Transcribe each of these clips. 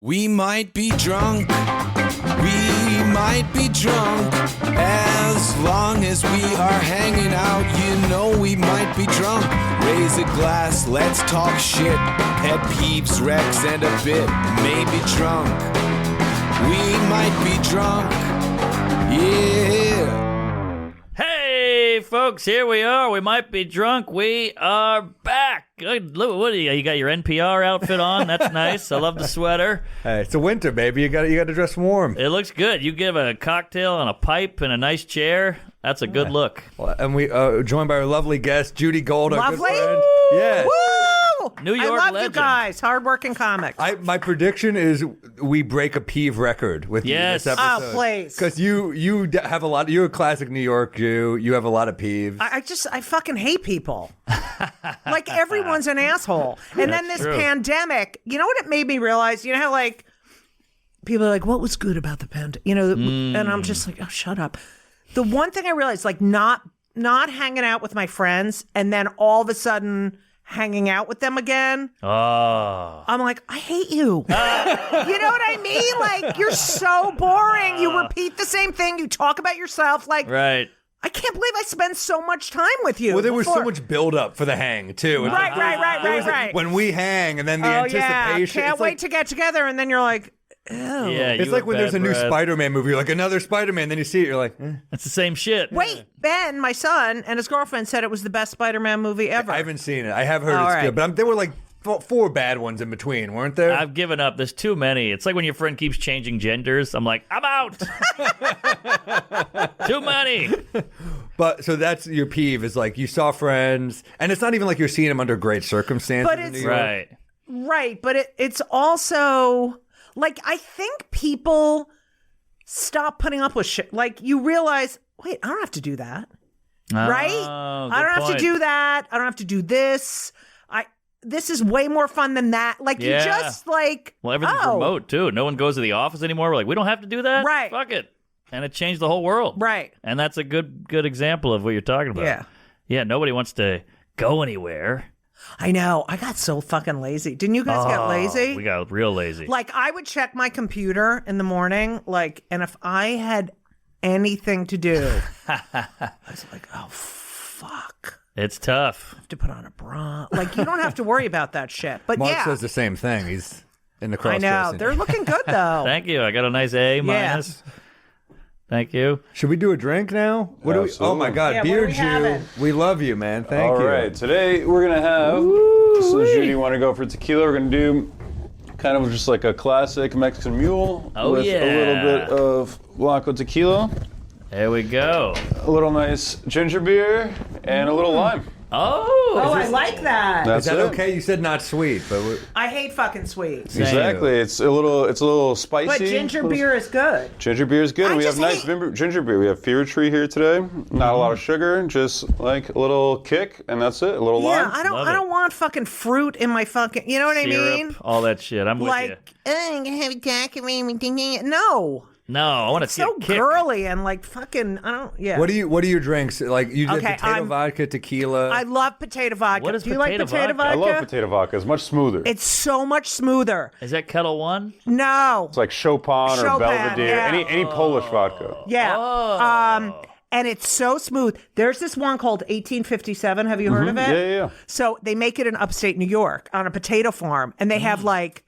We might be drunk, we might be drunk. As long as we are hanging out, you know we might be drunk. Raise a glass, let's talk shit. Pet peeves, Rex, and a bit. Maybe drunk, we might be drunk, yeah. Hey, folks, here we are. We might be drunk. We are back. Look, what do you got? Your NPR outfit on? That's nice. I love the sweater. Hey, it's a winter, baby. You got to dress warm. It looks good. You give a cocktail on a pipe and a nice chair. That's a good look. And we joined by our lovely guest, Judy Gold, our good Lovely? friend. Yeah. Woo! New York I love legend. you guys. Hardworking comics. My prediction is we break a peeve record with Yes. this episode. Oh, please. Because you have a lot. You're a classic New York Jew. You have a lot of peeves. I fucking hate people. Like, everyone's an asshole. And then this true. pandemic, you know what it made me realize? You know how, like, people are like, what was good about the pandemic? You know, and I'm just like, oh, shut up. The one thing I realized, like, not hanging out with my friends and then all of a sudden hanging out with them again. Oh. I'm like, I hate you. You know what I mean? Like, you're so boring. You repeat the same thing. You talk about yourself. Like, Right. I can't believe I spend so much time with you. Well, there was so before. much build-up for the hang, too. And Right. When we hang, and then the Oh, anticipation. yeah. Can't it's wait like, to get together, and then you're like, ew. Yeah, It's you like have when there's a bad new breath. Spider-Man movie. You're like, another Spider-Man. Then you see it, you're like, It's the same shit. Wait, Ben, my son, and his girlfriend said it was the best Spider-Man movie ever. I haven't seen it. I have heard All it's right. good. But there were like four bad ones in between, weren't there? I've given up. There's too many. It's like when your friend keeps changing genders. I'm like, I'm out. Too many. But so that's your peeve is like you saw friends, and it's not even like you're seeing them under great circumstances. But in it's- New York. Right. Right, but it's also, like, I think people stop putting up with shit. Like, you realize, wait, I don't have to do that. Right? Oh, I don't good have to point. do that. I don't have to do this. This is way more fun than that. Like, Yeah. you just, like, Well, everything's oh, remote, too. No one goes to the office anymore. We're like, we don't have to do that? Right. Fuck it. And it changed the whole world. Right. And that's a good example of what you're talking about. Yeah. Yeah, nobody wants to go anywhere. I know. I got so fucking lazy. Didn't you guys get lazy? We got real lazy. Like, I would check my computer in the morning, like, and if I had anything to do, I was like, oh, fuck. It's tough. I have to put on a bra. Like, you don't have to worry about that shit. But Mark yeah, says the same thing. He's in the cross I know. They're looking good, though. Thank you. I got a nice A minus. Thank you. Should we do a drink now? What do we? Oh my God, Yeah, what Beer are we Jew. having? We love you, man. Thank All you. right, today we're gonna have. So Judy, want to go for tequila? We're gonna do kind of just like a classic Mexican mule Oh, with yeah. a little bit of Blanco tequila, There we go. a little nice ginger beer, and a little lime. Oh, I like that. That's Is that it. okay? You said not sweet, but I hate fucking sweets. Same. Exactly. It's a little spicy. But ginger beer is good. Ginger beer is good. I We have just nice hate- ginger beer. We have Fever Tree here today. Not a lot of sugar, just like a little kick, and that's it. A little Yeah, lime. Love I it. don't want fucking fruit in my fucking, you know what I mean? Syrup, all that shit. I'm with you. Like, I'm gonna have a daiquiri. No. No, I want to So get kicked. girly and like fucking, I don't, yeah. what are your drinks? Like you did Okay, potato vodka, tequila. I love potato vodka. What is Do you like potato potato vodka? I vodka? love potato vodka. It's much smoother. It's so much smoother. Is that Kettle One? No. It's like Chopin or Chopin, Belvedere, yeah. any Polish vodka. Yeah. Oh. And it's so smooth. There's this one called 1857. Have you heard of it? Yeah. So they make it in upstate New York on a potato farm, and they have like,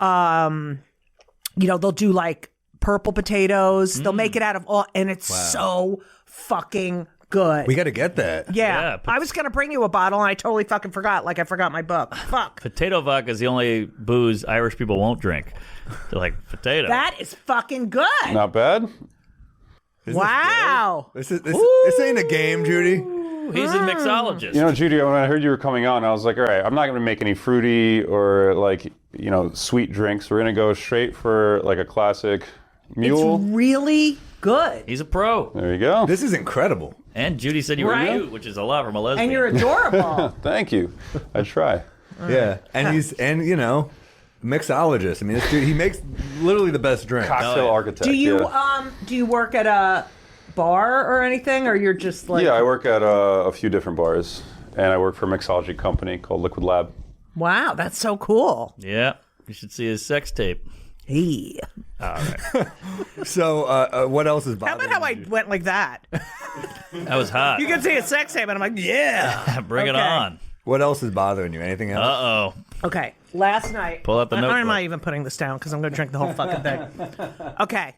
they'll do like purple potatoes. They'll make it out of all, and it's so fucking good. we got to get that. Yeah. Yeah, I was going to bring you a bottle, and I totally fucking forgot. Like, I forgot my book. Fuck. Potato vodka is the only booze Irish people won't drink. They're like, potato. That is fucking good. Not bad. Wow. This ain't a game, Judy. He's a mixologist. You know, Judy, when I heard you were coming on, I was like, all right, I'm not going to make any fruity or like, sweet drinks. We're going to go straight for like a classic mule. It's really good. He's a pro. There you go. This is incredible. And Judy said you were Right. cute, which is a lot from a lesbian. And you're adorable. Thank you. I try. Yeah, and mixologist. I mean, this dude, he makes literally the best drink. Cocktail architect. Do you yeah. do you work at a bar or anything, or you're just like? Yeah, I work at a few different bars, and I work for a mixology company called Liquid Lab. Wow, that's so cool. Yeah. You should see his sex tape. Hey. All right. So, what else is How bothering about how I you? went like that? That was hot. You can see a sex tape, and I'm like, yeah. Bring it Okay. on. What else is bothering you? Anything else? Uh-oh. Okay, last night. Pull out the I'm notebook. not even putting this down because I'm going to drink the whole fucking thing. Okay.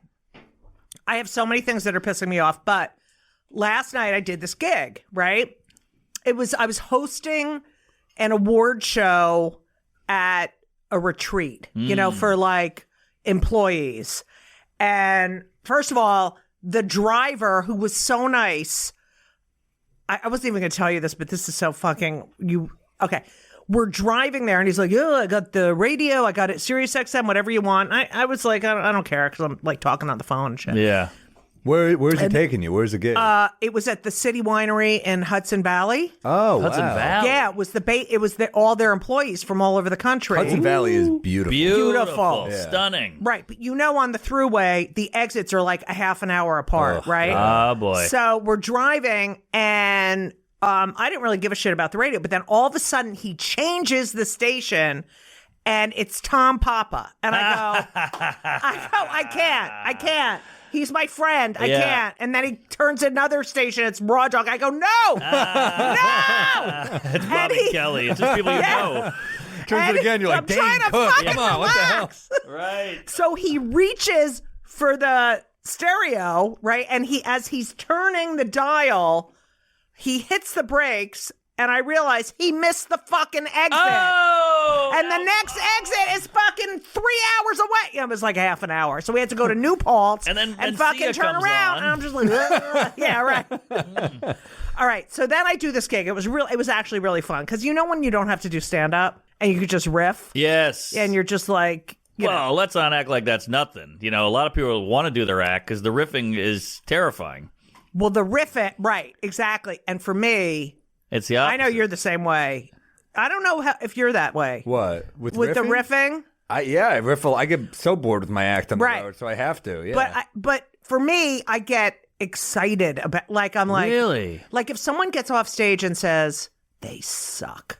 I have so many things that are pissing me off, but last night I did this gig, right? I was hosting an award show at a retreat, for like employees. And first of all, the driver, who was so nice, I wasn't even going to tell you this, but this is so fucking okay. We're driving there, and he's like, "Oh, I got the radio. I got it, Sirius XM, whatever you want." I was like, "I don't care," because I'm like talking on the phone and shit. Yeah. Where's he taking you? Where's the gig? It was at the City Winery in Hudson Valley. oh, Hudson wow. Valley. Yeah, it was it was all their employees from all over the country. Hudson Valley is beautiful. Beautiful. Yeah. Stunning. Right, but on the thruway, the exits are like a half an hour apart, right? Oh, boy. So we're driving, and I didn't really give a shit about the radio, but then all of a sudden he changes the station, and it's Tom Papa, and I can't. He's my friend. I Yeah. can't. And then he turns another station. It's Raw Dog. I go, no, no. It's Bobby Kelly. It's just people you know. Turns it again, you're like, I'm trying Dane to Cook, fucking come on, what the hell? relax. Right. So he reaches for the stereo, right? And as he's turning the dial, he hits the brakes, and I realize he missed the fucking exit. Oh! And the next exit is fucking 3 hours away. It was like half an hour. So we had to go to New Paltz And then fucking Sia turn comes around. on. And I'm just like, ugh. Yeah, right. All right. So then I do this gig. It was actually really fun. Because when you don't have to do stand up and you could just riff Yes. and you're just like, you know. Well, let's not act like that's nothing. A lot of people want to do their act because the riffing is terrifying. Well, the riffing, right, exactly. And for me, It's the opposite. I know you're the same way. I don't know if you're that way. What? With the riffing? I riffle. I get so bored with my act on the Right. road, so I have to. Yeah. But for me, I get excited about, I'm like, Really? like if someone gets off stage and says they suck,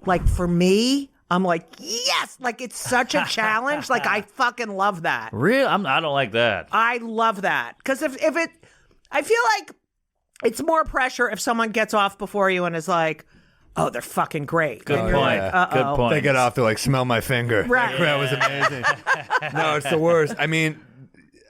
like for me, I'm like, yes, like it's such a challenge. Like I fucking love that. Real? I don't like that. I love that because if it, I feel like it's more pressure if someone gets off before you and is like, oh, they're fucking great. Good And you're point. like, uh-oh. Good point. They get off to like smell my finger. Right. That was amazing. No, it's the worst. I mean,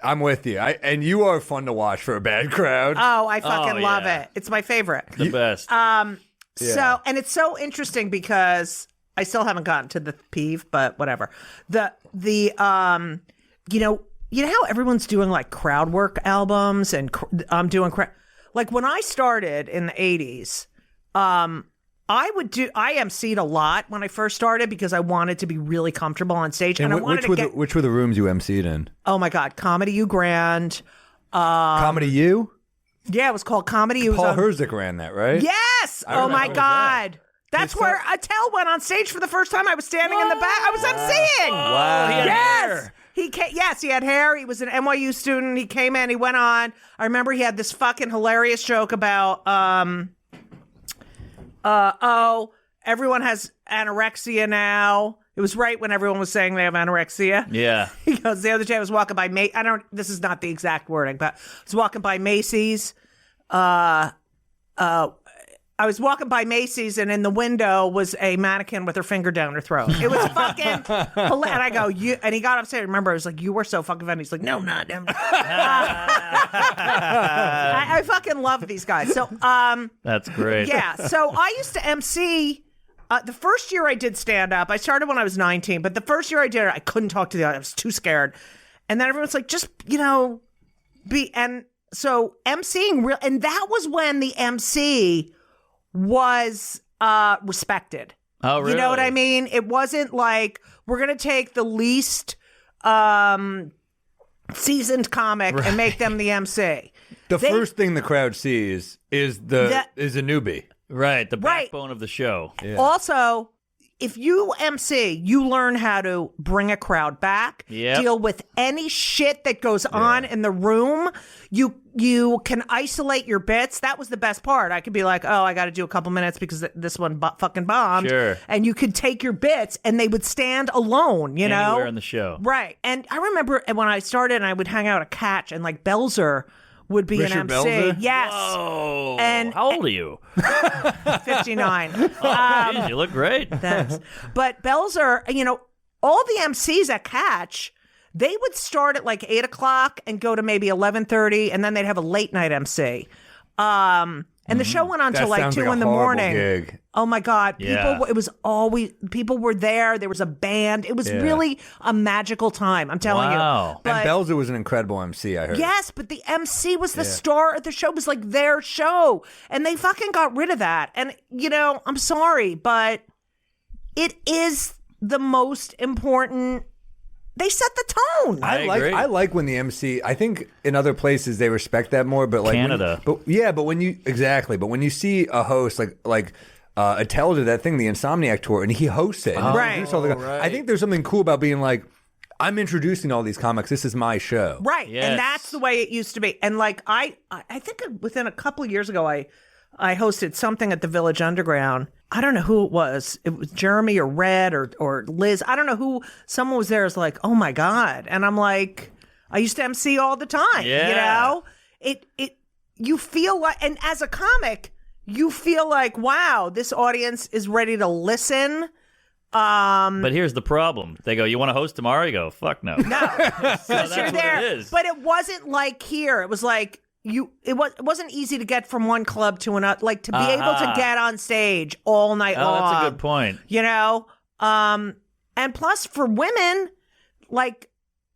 I'm with you. And you are fun to watch for a bad crowd. Oh, I fucking love yeah. it. It's my favorite. The best. So, and it's so interesting because I still haven't gotten to the peeve, but whatever. You know how everyone's doing like crowd work albums and doing like when I started in the 80s, I emceed a lot when I first started because I wanted to be really comfortable on stage, and I wanted to get. Which were the rooms you emceed in? Oh my God, Comedy U Grand. Comedy U? Yeah, it was called Comedy U. Paul Herzik ran that, right? Yes. Oh my God. That's where Attell went on stage for the first time. I was standing in the back. I was emceeing. Wow. He had Yes. hair. He had hair. He was an NYU student. He came in. He went on. I remember he had this fucking hilarious joke about, everyone has anorexia now. It was right when everyone was saying they have anorexia. Yeah. He goes, the other day I was walking by this is not the exact wording, but I was walking by Macy's. I was walking by Macy's, and in the window was a mannequin with her finger down her throat. It was fucking hilarious. And I go, and he got upstairs. Remember, I was like, you were so fucking funny. He's like, no, not. I fucking love these guys. So, That's great. yeah. So I used to MC. The first year I did stand up, I started when I was 19, but the first year I did it, I couldn't talk to the audience. I was too scared. And then everyone's like, just, and so MCing, and that was when the MC was respected. Oh, really? You know what I mean? It wasn't like, we're going to take the least seasoned comic and make them the MC. The first thing the crowd sees is a newbie. Right. The backbone of the show. Yeah. Also, if you MC, you learn how to bring a crowd back, deal with any shit that goes on in the room. You can isolate your bits. That was the best part. I could be like, oh, I got to do a couple minutes because this one fucking bombed. Sure. And you could take your bits and they would stand alone, you know? Anywhere in the show. Right. And I remember when I started and I would hang out at Catch and like Belzer would be Richard an MC. Belzer? Yes. Oh, And- how old are you? 59. Jeez, you look great. Thanks. But Belzer, you know, all the MCs at Catch, they would start at like 8 o'clock and go to maybe 11:30, and then they'd have a late night MC. And the show went on That till like sounds 2 like a in the horrible morning. gig. Oh my God. Yeah. People, it was always, people were there. There was a band. It was really a magical time. I'm telling Wow. you. But, And Belzer was an incredible MC, I heard. yes, but the MC was the star of the show. It was like their show. And they fucking got rid of that. And, you know, I'm sorry, but it is the most important. They set the tone. I agree. I like when the MC. I think in other places they respect that more, but like Canada. but when you see a host like Attell did that thing, the Insomniac tour, and he hosts it. And Right. introduced all the- I think there's something cool about being like, I'm introducing all these comics. This is my show. Right. Yes. And that's the way it used to be. And like I think within a couple of years ago I hosted something at the Village Underground. I don't know who it was. It was Jeremy or Red or Liz. I don't know who. Someone was there. Is like, oh my God. And I'm like, I used to MC all the time. Yeah. You know, you feel like, and as a comic, you feel like, wow, this audience is ready to listen. But here's the problem. They go, you want to host tomorrow? You go, fuck no. No, So because that's you're what there. it is. But it wasn't like here. It was like it wasn't easy to get from one club to another. Like to be able to get on stage all night Oh, long. that's a good point. You know, and plus for women, like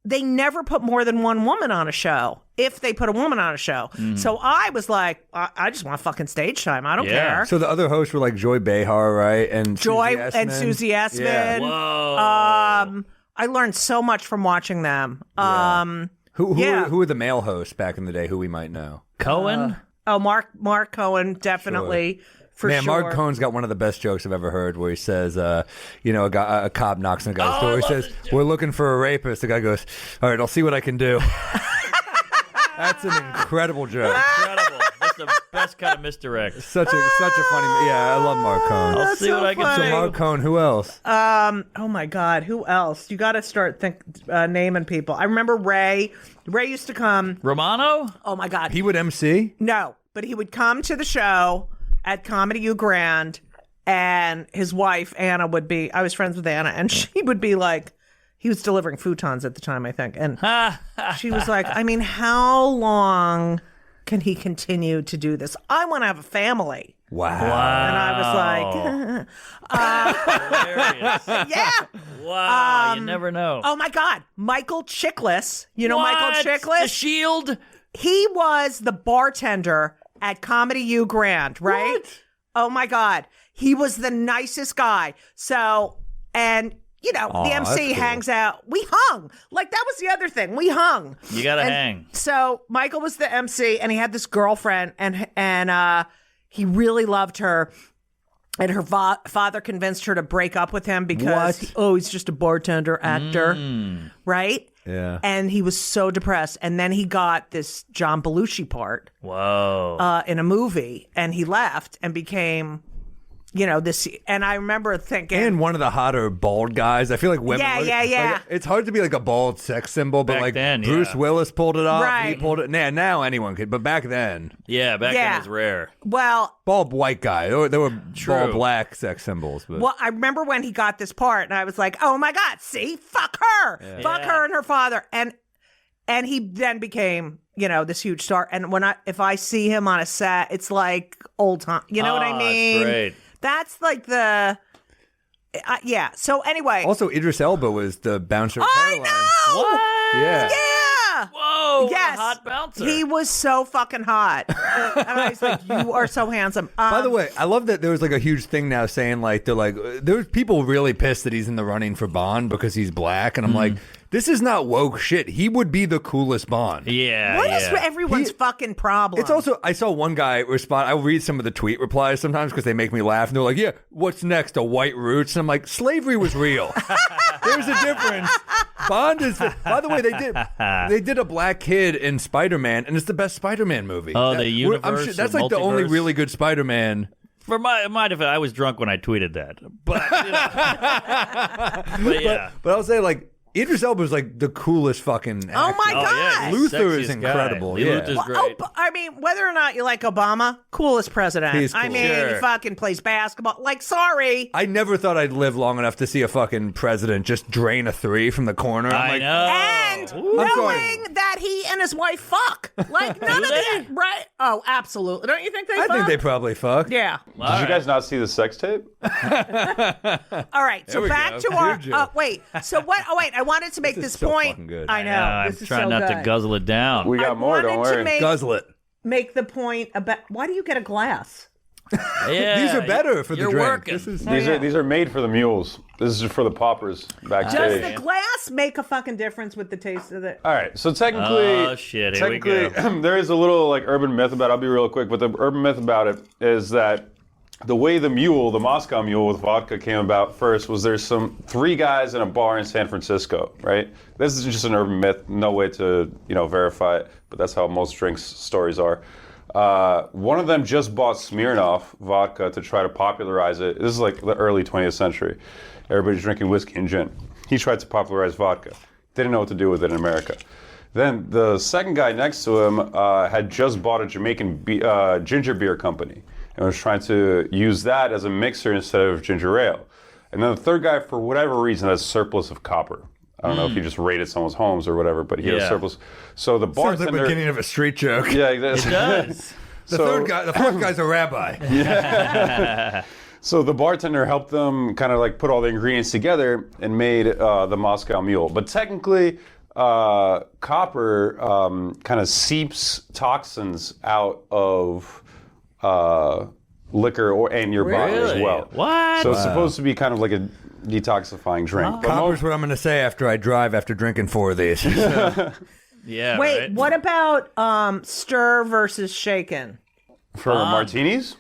they never put more than one woman on a show. If they put a woman on a show, so I was like, I just want fucking stage time. I don't Yeah. care. So the other hosts were like Joy Behar, right? And Joy Susie and Essman. Susie Essman. Yeah. Whoa. I learned so much from watching them. Who Yeah. were the male hosts back in the day who we might know? Cohen? Oh, Mark Cohen, definitely. For Man, sure. Mark Cohen's got one of the best jokes I've ever heard where he says, a cop knocks on a guy's door. He I love says, this joke. we're looking for a rapist. The guy goes, all right, I'll see what I can do. That's an incredible joke. Incredible. That's the best kind of misdirect. Such a funny, yeah, I love Mark Cohen. I'll see so what I can funny. do. So Mark Cohen, who else? Oh my God, who else? You got to start naming people. I remember Ray. Ray used to come. Romano? Oh my God, He would MC? no, but he would come to the show at Comedy U Grand, and his wife Anna would be. I was friends with Anna, and she would be like. He was delivering futons at the time, I think, and she was like, I mean, how long can he continue to do this? I want to have a family. Wow. And I was like, Hilarious. yeah. Wow, you never know. Oh my God. Michael Chiklis. You know What? Michael The Chiklis? Shield? He was the bartender at Comedy U Grand, right? What? Oh my God. He was the nicest guy. So, and you know, the that's MC cool. hangs out. We hung. Like that was the other thing. We hung. You got to hang. So Michael was the MC, and he had this girlfriend, and he really loved her. And her father convinced her to break up with him because he's just a bartender actor, right? Yeah. And he was so depressed. And then he got this John Belushi part Whoa. in a movie, and he left and became. You know, this, and I remember thinking, And one of the hotter bald guys. I feel like women. Yeah. Like, it's hard to be like a bald sex symbol, but Back like then, Bruce yeah. Willis pulled it off. He Right. pulled it. Now anyone could, but back then, Yeah, back Yeah. then it was rare. well, bald white guy. There were True. bald black sex symbols. But I remember when he got this part, and I was like, oh my God, see, fuck her, fuck Yeah. her and her father, and he then became, you know, this huge star. And if I see him on a set, it's like old time. You know what I Oh, mean? it's great. That's like the, yeah. So anyway, also, Idris Elba was the bouncer. at I Caroline's. know. What? Yeah. Yeah. Whoa. Yes. A hot bouncer. He was so fucking hot. And I was like, you are so handsome. By the way, I love that there was like a huge thing now saying like there's people really pissed that he's in the running for Bond because he's black, and I'm like, this is not woke shit. He would be the coolest Bond. Yeah. What is everyone's fucking problem? It's also, I saw one guy respond. I'll read some of the tweet replies sometimes because they make me laugh. And they're like, yeah, what's next? A White Roots? And I'm like, slavery was real. There's a difference. Bond is, by the way, they did a black kid in Spider-Man, and it's the best Spider-Man movie. Oh, the universe. That's like the only really good Spider-Man. For my defense, I was drunk when I tweeted that. But, but yeah. But I'll say, like, Idris Elba is like the coolest fucking actor. Oh my God. Yeah, he's Luther is sexiest incredible. Guy. Yeah. Luther's Well, great. I mean, whether or not you like Obama, coolest president. He's cool. I mean, Sure. he fucking plays basketball. Like, sorry. I never thought I'd live long enough to see a fucking president just drain a three from the corner. I'm I like, know. And knowing that he and his wife fuck. Like, none of that, right? Oh, absolutely. Don't you think they I fuck? think they probably fuck. Yeah. Did you guys not see the sex tape? All right. So we back go. to our. Did you? Wait. So what? Oh, wait. I wanted to make This is this so point. fucking good. I know. I'm This is trying so not to good. guzzle it down. We got more, don't wanted to worry. Guzzle it. make the point about why do you get a glass? Yeah, These are better for the you're drink. working. This is These are made for the mules. This is for the poppers Does backstage. the glass make a fucking difference with the taste of it? All right, so technically, Oh, shit, here we go. there is a little like urban myth about it. I'll be real quick, but the urban myth about it is that the way the Mule, the Moscow Mule with vodka came about first was there's three guys in a bar in San Francisco, right? This is just an urban myth, no way to verify it, but that's how most drinks stories are. One of them just bought Smirnoff vodka to try to popularize it. This is like the early 20th century. Everybody's drinking whiskey and gin. He tried to popularize vodka. Didn't know what to do with it in America. Then the second guy next to him had just bought a Jamaican ginger beer company and was trying to use that as a mixer instead of ginger ale. And then the third guy, for whatever reason, has surplus of copper. I don't know if he just raided someone's homes or whatever, but he had a surplus. So the sounds like the bartender... beginning of a street joke. Yeah, It does. The fourth guy's a rabbi. So the bartender helped them kind of like put all the ingredients together and made the Moscow Mule. But technically, copper kind of seeps toxins out of liquor and your body as Really? well. What? So it's supposed to be kind of like a detoxifying drink. But Copper's what I'm going to say after I drive after drinking 4 of these. Yeah. Wait, right? what about stir versus shaken? for martinis?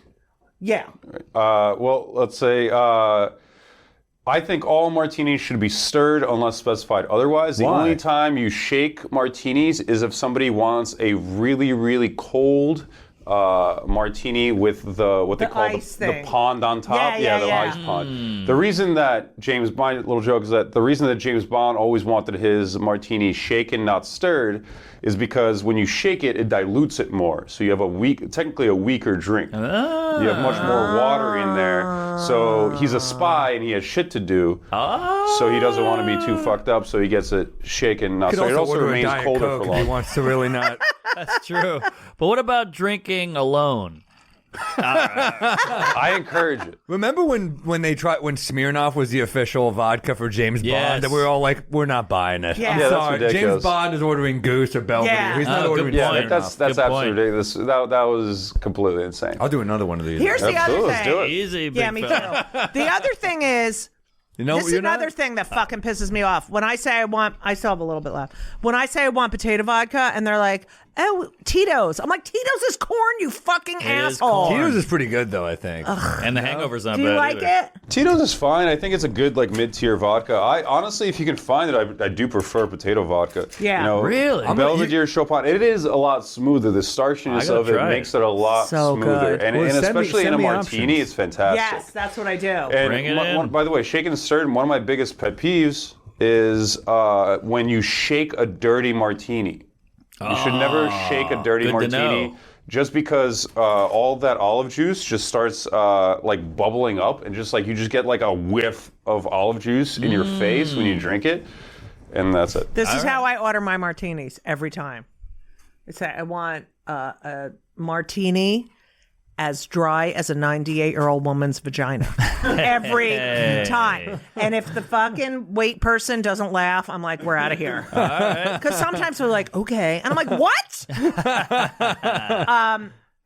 Yeah. Well, let's say I think all martinis should be stirred unless specified otherwise. The Why? only time you shake martinis is if somebody wants a really, really cold martini with what they The call ice the thing. pond on top. Yeah, the yeah. ice pond. The reason that James Bond, little joke, is that the reason that James Bond always wanted his martini shaken, not stirred, is because when you shake it, it dilutes it more. So you have technically a weaker drink. You have much more water in there. So he's a spy and he has shit to do. So he doesn't want to be too fucked up. So he gets it shaken, not Could stirred. It also order a remains Diet colder Coke for if he long. wants to really not. That's true. But what about drinking alone? I encourage it. Remember when Smirnoff was the official vodka for James Yes. Bond? That we were all like, we're not buying it. Yeah. I'm Yeah, that's sorry. ridiculous. James Bond is ordering Goose or Belvedere. Yeah. He's not Oh, ordering good Yeah, point. Smirnoff. that's Good absolutely point. ridiculous. That was completely insane. I'll do another one of these. Here's the Absolutely, other let's do thing. it. Easy, big Yeah, me too. fella. The other thing is, You know, this is you're not- another thing that fucking pisses me off. When I say I still have a little bit left. When I say I want potato vodka, and they're like, "Oh, Tito's." I'm like, "Tito's is corn, you fucking is asshole." corn. Tito's is pretty good though. I think. And the hangover's not Do you bad like either. it? Tito's is fine. I think it's a good like mid-tier vodka. I honestly, if you can find it, I do prefer potato vodka. Yeah. You know, Really? Belvedere, Chopin. It is a lot smoother. The starchiness I gotta of it try it. makes it a lot So smoother, good. and, Well, and send me- especially in send a me martini, options. it's fantastic. Yes, that's what I do. And Bring it in. by the way, shaken and stirred. One of my biggest pet peeves is when you shake a dirty martini. You should never shake a dirty good to martini. know. Just because all that olive juice just starts like bubbling up, and just like you just get like a whiff of olive juice in your face when you drink it, and that's it. This is how I order my martinis every time. It's that I want a martini as dry as a 98-year-old woman's vagina every time. And if the fucking wait person doesn't laugh, I'm like, we're out of here. Because sometimes they're like, okay, and I'm like, what?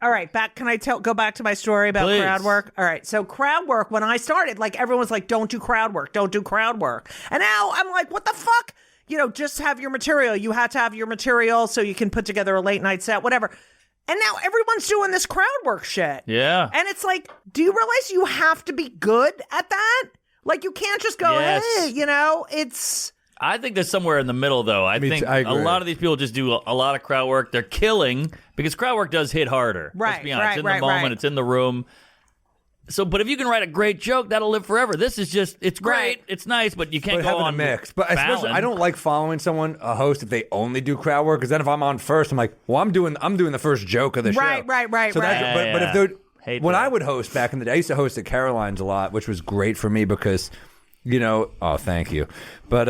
All right, can I go back to my story about Please. crowd work? All right, so crowd work, when I started, like everyone was like, don't do crowd work, don't do crowd work. And now I'm like, what the fuck? just have your material. You had to have your material so you can put together a late night set, whatever. And now everyone's doing this crowd work shit. Yeah. And it's like, do you realize you have to be good at that? Like, you can't just go, Yes. hey, it's... I think there's somewhere in the middle, though. I think I a agree. lot of these people just do a lot of crowd work. They're killing because crowd work does hit harder. Right, Let's be honest. right, It's in right, the moment. right. It's in the room. So, but if you can write a great joke, that'll live forever. This is just, it's great. Right. It's nice, but you can't But go having on a mix. But especially, Fallon. I don't like following a host, if they only do crowd work. Because then if I'm on first, I'm like, well, I'm doing the first joke of the show. Right. So that's, right. but Yeah, if they're hate when that. I would host back in the day, I used to host at Caroline's a lot, which was great for me because, oh, thank you. But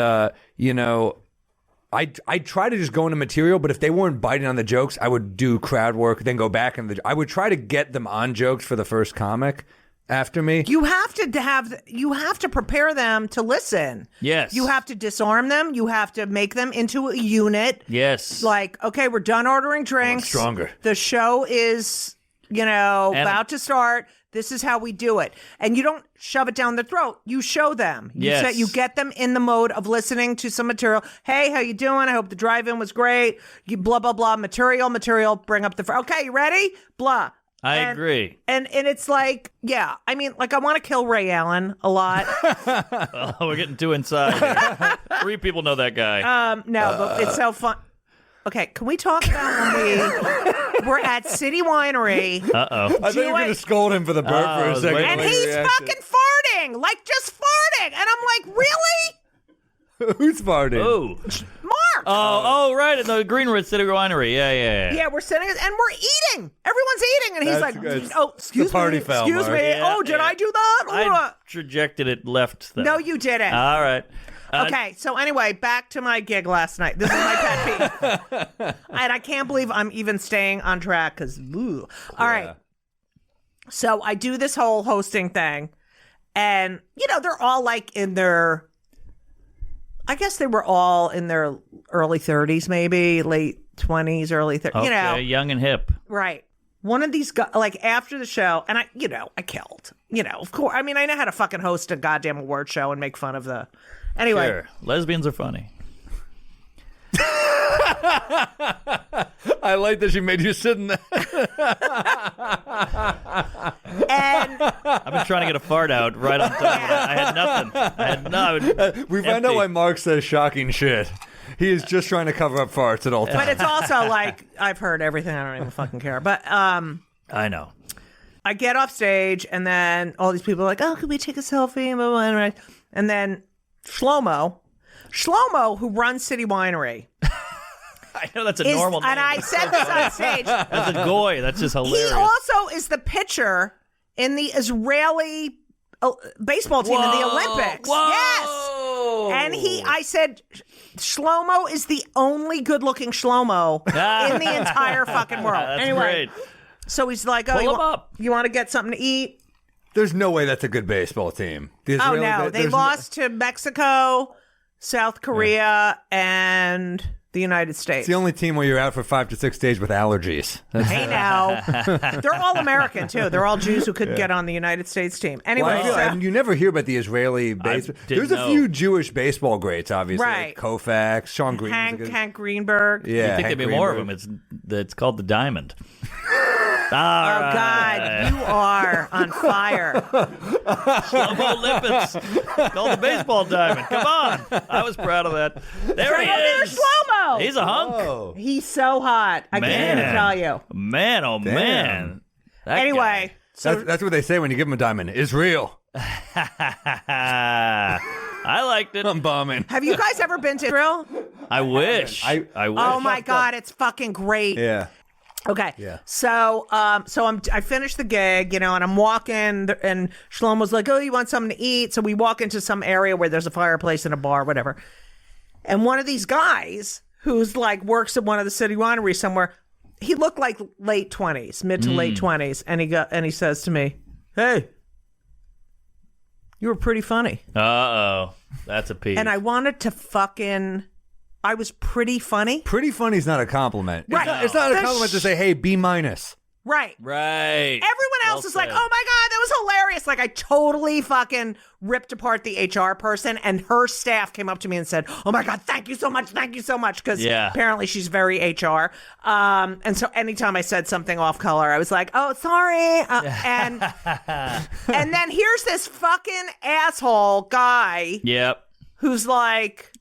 I try to just go into material, but if they weren't biting on the jokes, I would do crowd work, then go back and I would try to get them on jokes for the first comic after me. You have to prepare them to listen. Yes. You have to disarm them. You have to make them into a unit. Yes. Like, okay, we're done ordering drinks. stronger. The show is, about to start. This is how we do it. And you don't shove it down their throat. You show them. Yes. You get them in the mode of listening to some material. Hey, how you doing? I hope the drive-in was great. You blah, blah, blah. Material. Bring up the... Okay, you ready? Blah. I agree. And it's like, yeah. I mean, like, I want to kill Ray Allen a lot. Oh, we're getting too inside here. 3 people know that guy. No, but it's so fun. Okay, can we talk about when we're at City Winery? Uh-oh. I thought you were going to scold him for the burp for I a was second. waiting. And when you he's reacted. fucking farting, like just farting. And I'm like, really? Who's farting? Oh. Mark. Oh, right. At the Greenwood City Winery. Yeah. Yeah, we're sitting and we're eating. Everyone's eating. And he's That's like, good. oh, excuse The party me. foul, Excuse Mark. me. Yeah, Oh, did yeah. I do that? I trajected it left, though. No, you didn't. All right. Okay, so anyway, back to my gig last night. This is my pet peeve. And I can't believe I'm even staying on track because, all right. So I do this whole hosting thing. And, they're all like in their, I guess they were all in their early 30s, maybe late 20s, early 30s, Okay, young and hip. Right. One of these guys, like after the show, and I killed. Of course. I mean, I know how to fucking host a goddamn award show and make fun of the. Anyway. Sure. Lesbians are funny. I like that she made you sit in there. And I've been trying to get a fart out right on top of that. I had nothing. We found out why Mark says shocking shit. He is just trying to cover up farts at all times. but it's also like I've heard everything. I don't even fucking care. But I know. I get off stage, and then all these people are like, "Oh, can we take a selfie?" Blah, blah, blah. And then Shlomo, who runs City Winery, I know that's a is, normal name. and I said this on stage. That's a goy. That's just He hilarious. also is the pitcher in the Israeli baseball team in the Olympics. Whoa. Yes. And I said, Shlomo is the only good-looking Shlomo in the entire fucking world. That's anyway, great. so he's like, Pull him up. you want to get something to eat? There's no way that's a good baseball team. The Oh, Israeli- no. They there's lost to Mexico, South Korea, and the United States. It's the only team where you're out for 5 to 6 days with allergies. Hey, now. They're all American, too. They're all Jews who couldn't get on the United States team. Anyway, Well, I feel, and you never hear about the Israeli baseball. didn't There's a know. few Jewish baseball greats, obviously. Right. Like Koufax, Sean Green. Hank Greenberg. Yeah, I think Hank there'd be more of Greenberg. them. It's called the Diamond. Oh, God, you are on fire. Shlomo Lipetz called the baseball diamond. Come on. I was proud of that. There he There's is. Shlomo. He's a hunk. Oh. He's so hot. I can't even tell you. Man, oh, Damn. man. That Anyway, so That's what they say when you give them a diamond. Is real. guy. I liked it. I'm bombing. have you guys ever been to Israel? I wish. I wish. Oh, my God, it's fucking great. Yeah. Okay. Yeah. So, I finished the gig, and I'm walking, and Shlomo's like, "Oh, you want something to eat?" So we walk into some area where there's a fireplace and a bar, whatever. And one of these guys who's like works at one of the city wineries somewhere, he looked like late 20s, mid to late 20s, and he says to me, "Hey, you were pretty funny." Uh-oh. That's a piece. And I wanted to I was pretty funny. Pretty funny is not a compliment. Right. It's not a The compliment to say, hey, B minus. Right. Right. Everyone else is like, oh my God, that was hilarious. Like, I totally fucking ripped apart the HR person, and her staff came up to me and said, oh my God, thank you so much. Thank you so much. Because apparently she's very HR. And so anytime I said something off color, I was like, oh, sorry. And then here's this fucking asshole guy. Yep. Who's like,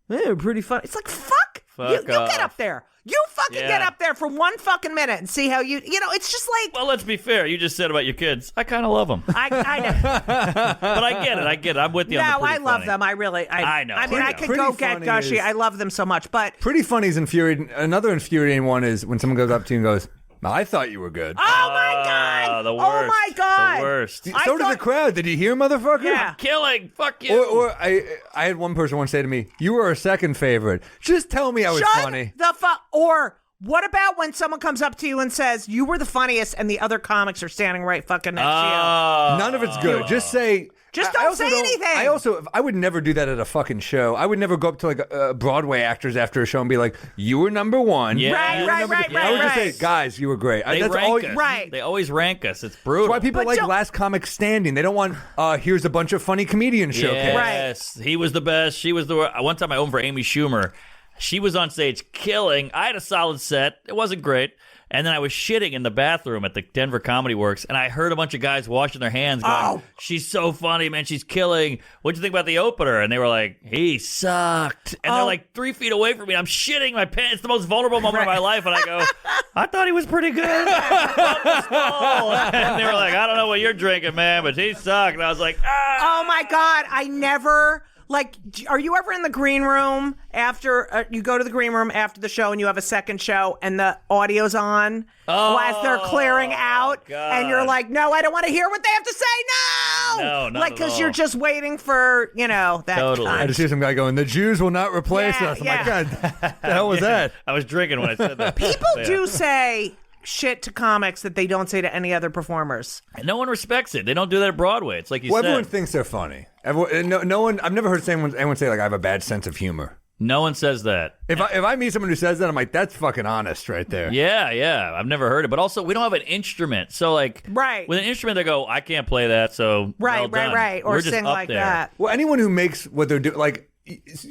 they're pretty funny. It's like, fuck you get up there. You fucking get up there for 1 fucking minute and see how it's just like. Well, let's be fair. You just said about your kids. I kind of love them. I know. But I get it. I'm with you on the pretty I love funny. them. I really. I know. I mean, I could Pretty go get funny gushy. is- I love them so much. But Pretty funny is infuriating. Another infuriating one is when someone goes up to you and goes, I thought you were good. oh my God. The worst. Oh my God. The worst. So did the crowd. Did you hear, motherfucker? Yeah. Killing. Fuck you. Or I had one person once say to me, you were a second favorite. Just tell me I was Shut funny. the fuck. Or what about when someone comes up to you and says you were the funniest, and the other comics are standing right fucking next to you? None of it's good. Just say. Just I don't also say anything. I would never do that at a fucking show. I would never go up to like Broadway actors after a show and be like, you were number one. Yeah. Right, You were right, number right, two." right, I would just right. say, guys, you were great. They That's rank all. us. Right. They always rank us. It's brutal. That's why people But like don't- Last Comic Standing. They don't want, here's a bunch of funny comedians showcase. Yes, he was the best. She was the worst. One time I opened for Amy Schumer. She was on stage killing. I had a solid set. It wasn't great. And then I was shitting in the bathroom at the Denver Comedy Works, and I heard a bunch of guys washing their hands going, she's so funny, man. She's killing. What'd you think about the opener? And they were like, he sucked. And they're like 3 feet away from me. I'm shitting my pants. It's the most vulnerable moment of my life. And I go, I thought he was pretty good. And they were like, I don't know what you're drinking, man, but he sucked. And I was like, Oh my God, I never. Like, are you ever in the green room after you go to the green room after the show and you have a second show and the audio's on as they're clearing out, God. and you're like, no, I don't want to hear what they have to say. No, not like at because all. you're just waiting for that. Totally. I just hear some guy going, the Jews will not replace Yeah, us. I'm yeah. like, God, the hell was that? I was drinking when I said that. People do say shit to comics that they don't say to any other performers. And no one respects it. They don't do that at Broadway. It's like you Well, said. everyone thinks they're funny. No one. I've never heard anyone say like I have a bad sense of humor. No one says that. If I meet someone who says that, I'm like, that's fucking honest right there. Yeah. I've never heard it. But also, we don't have an instrument. So, like, Right. with an instrument, they go, I can't play that, so well done. Right. Or We're just sing up like there. that. Well, anyone who makes what they're doing, like,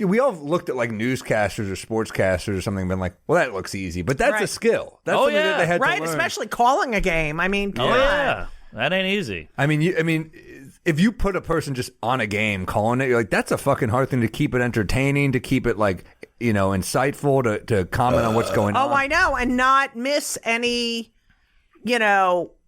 we all looked at like newscasters or sportscasters or something, and been like, well, that looks easy, but that's Right. a skill. That's Oh, something yeah. that they had Right, to learn. especially calling a game. I mean, come Oh, on. yeah. That ain't easy. I mean, if you put a person just on a game calling it, you're like, that's a fucking hard thing to keep it entertaining, to keep it like, insightful, to comment on what's going on. Oh, I know, and not miss any.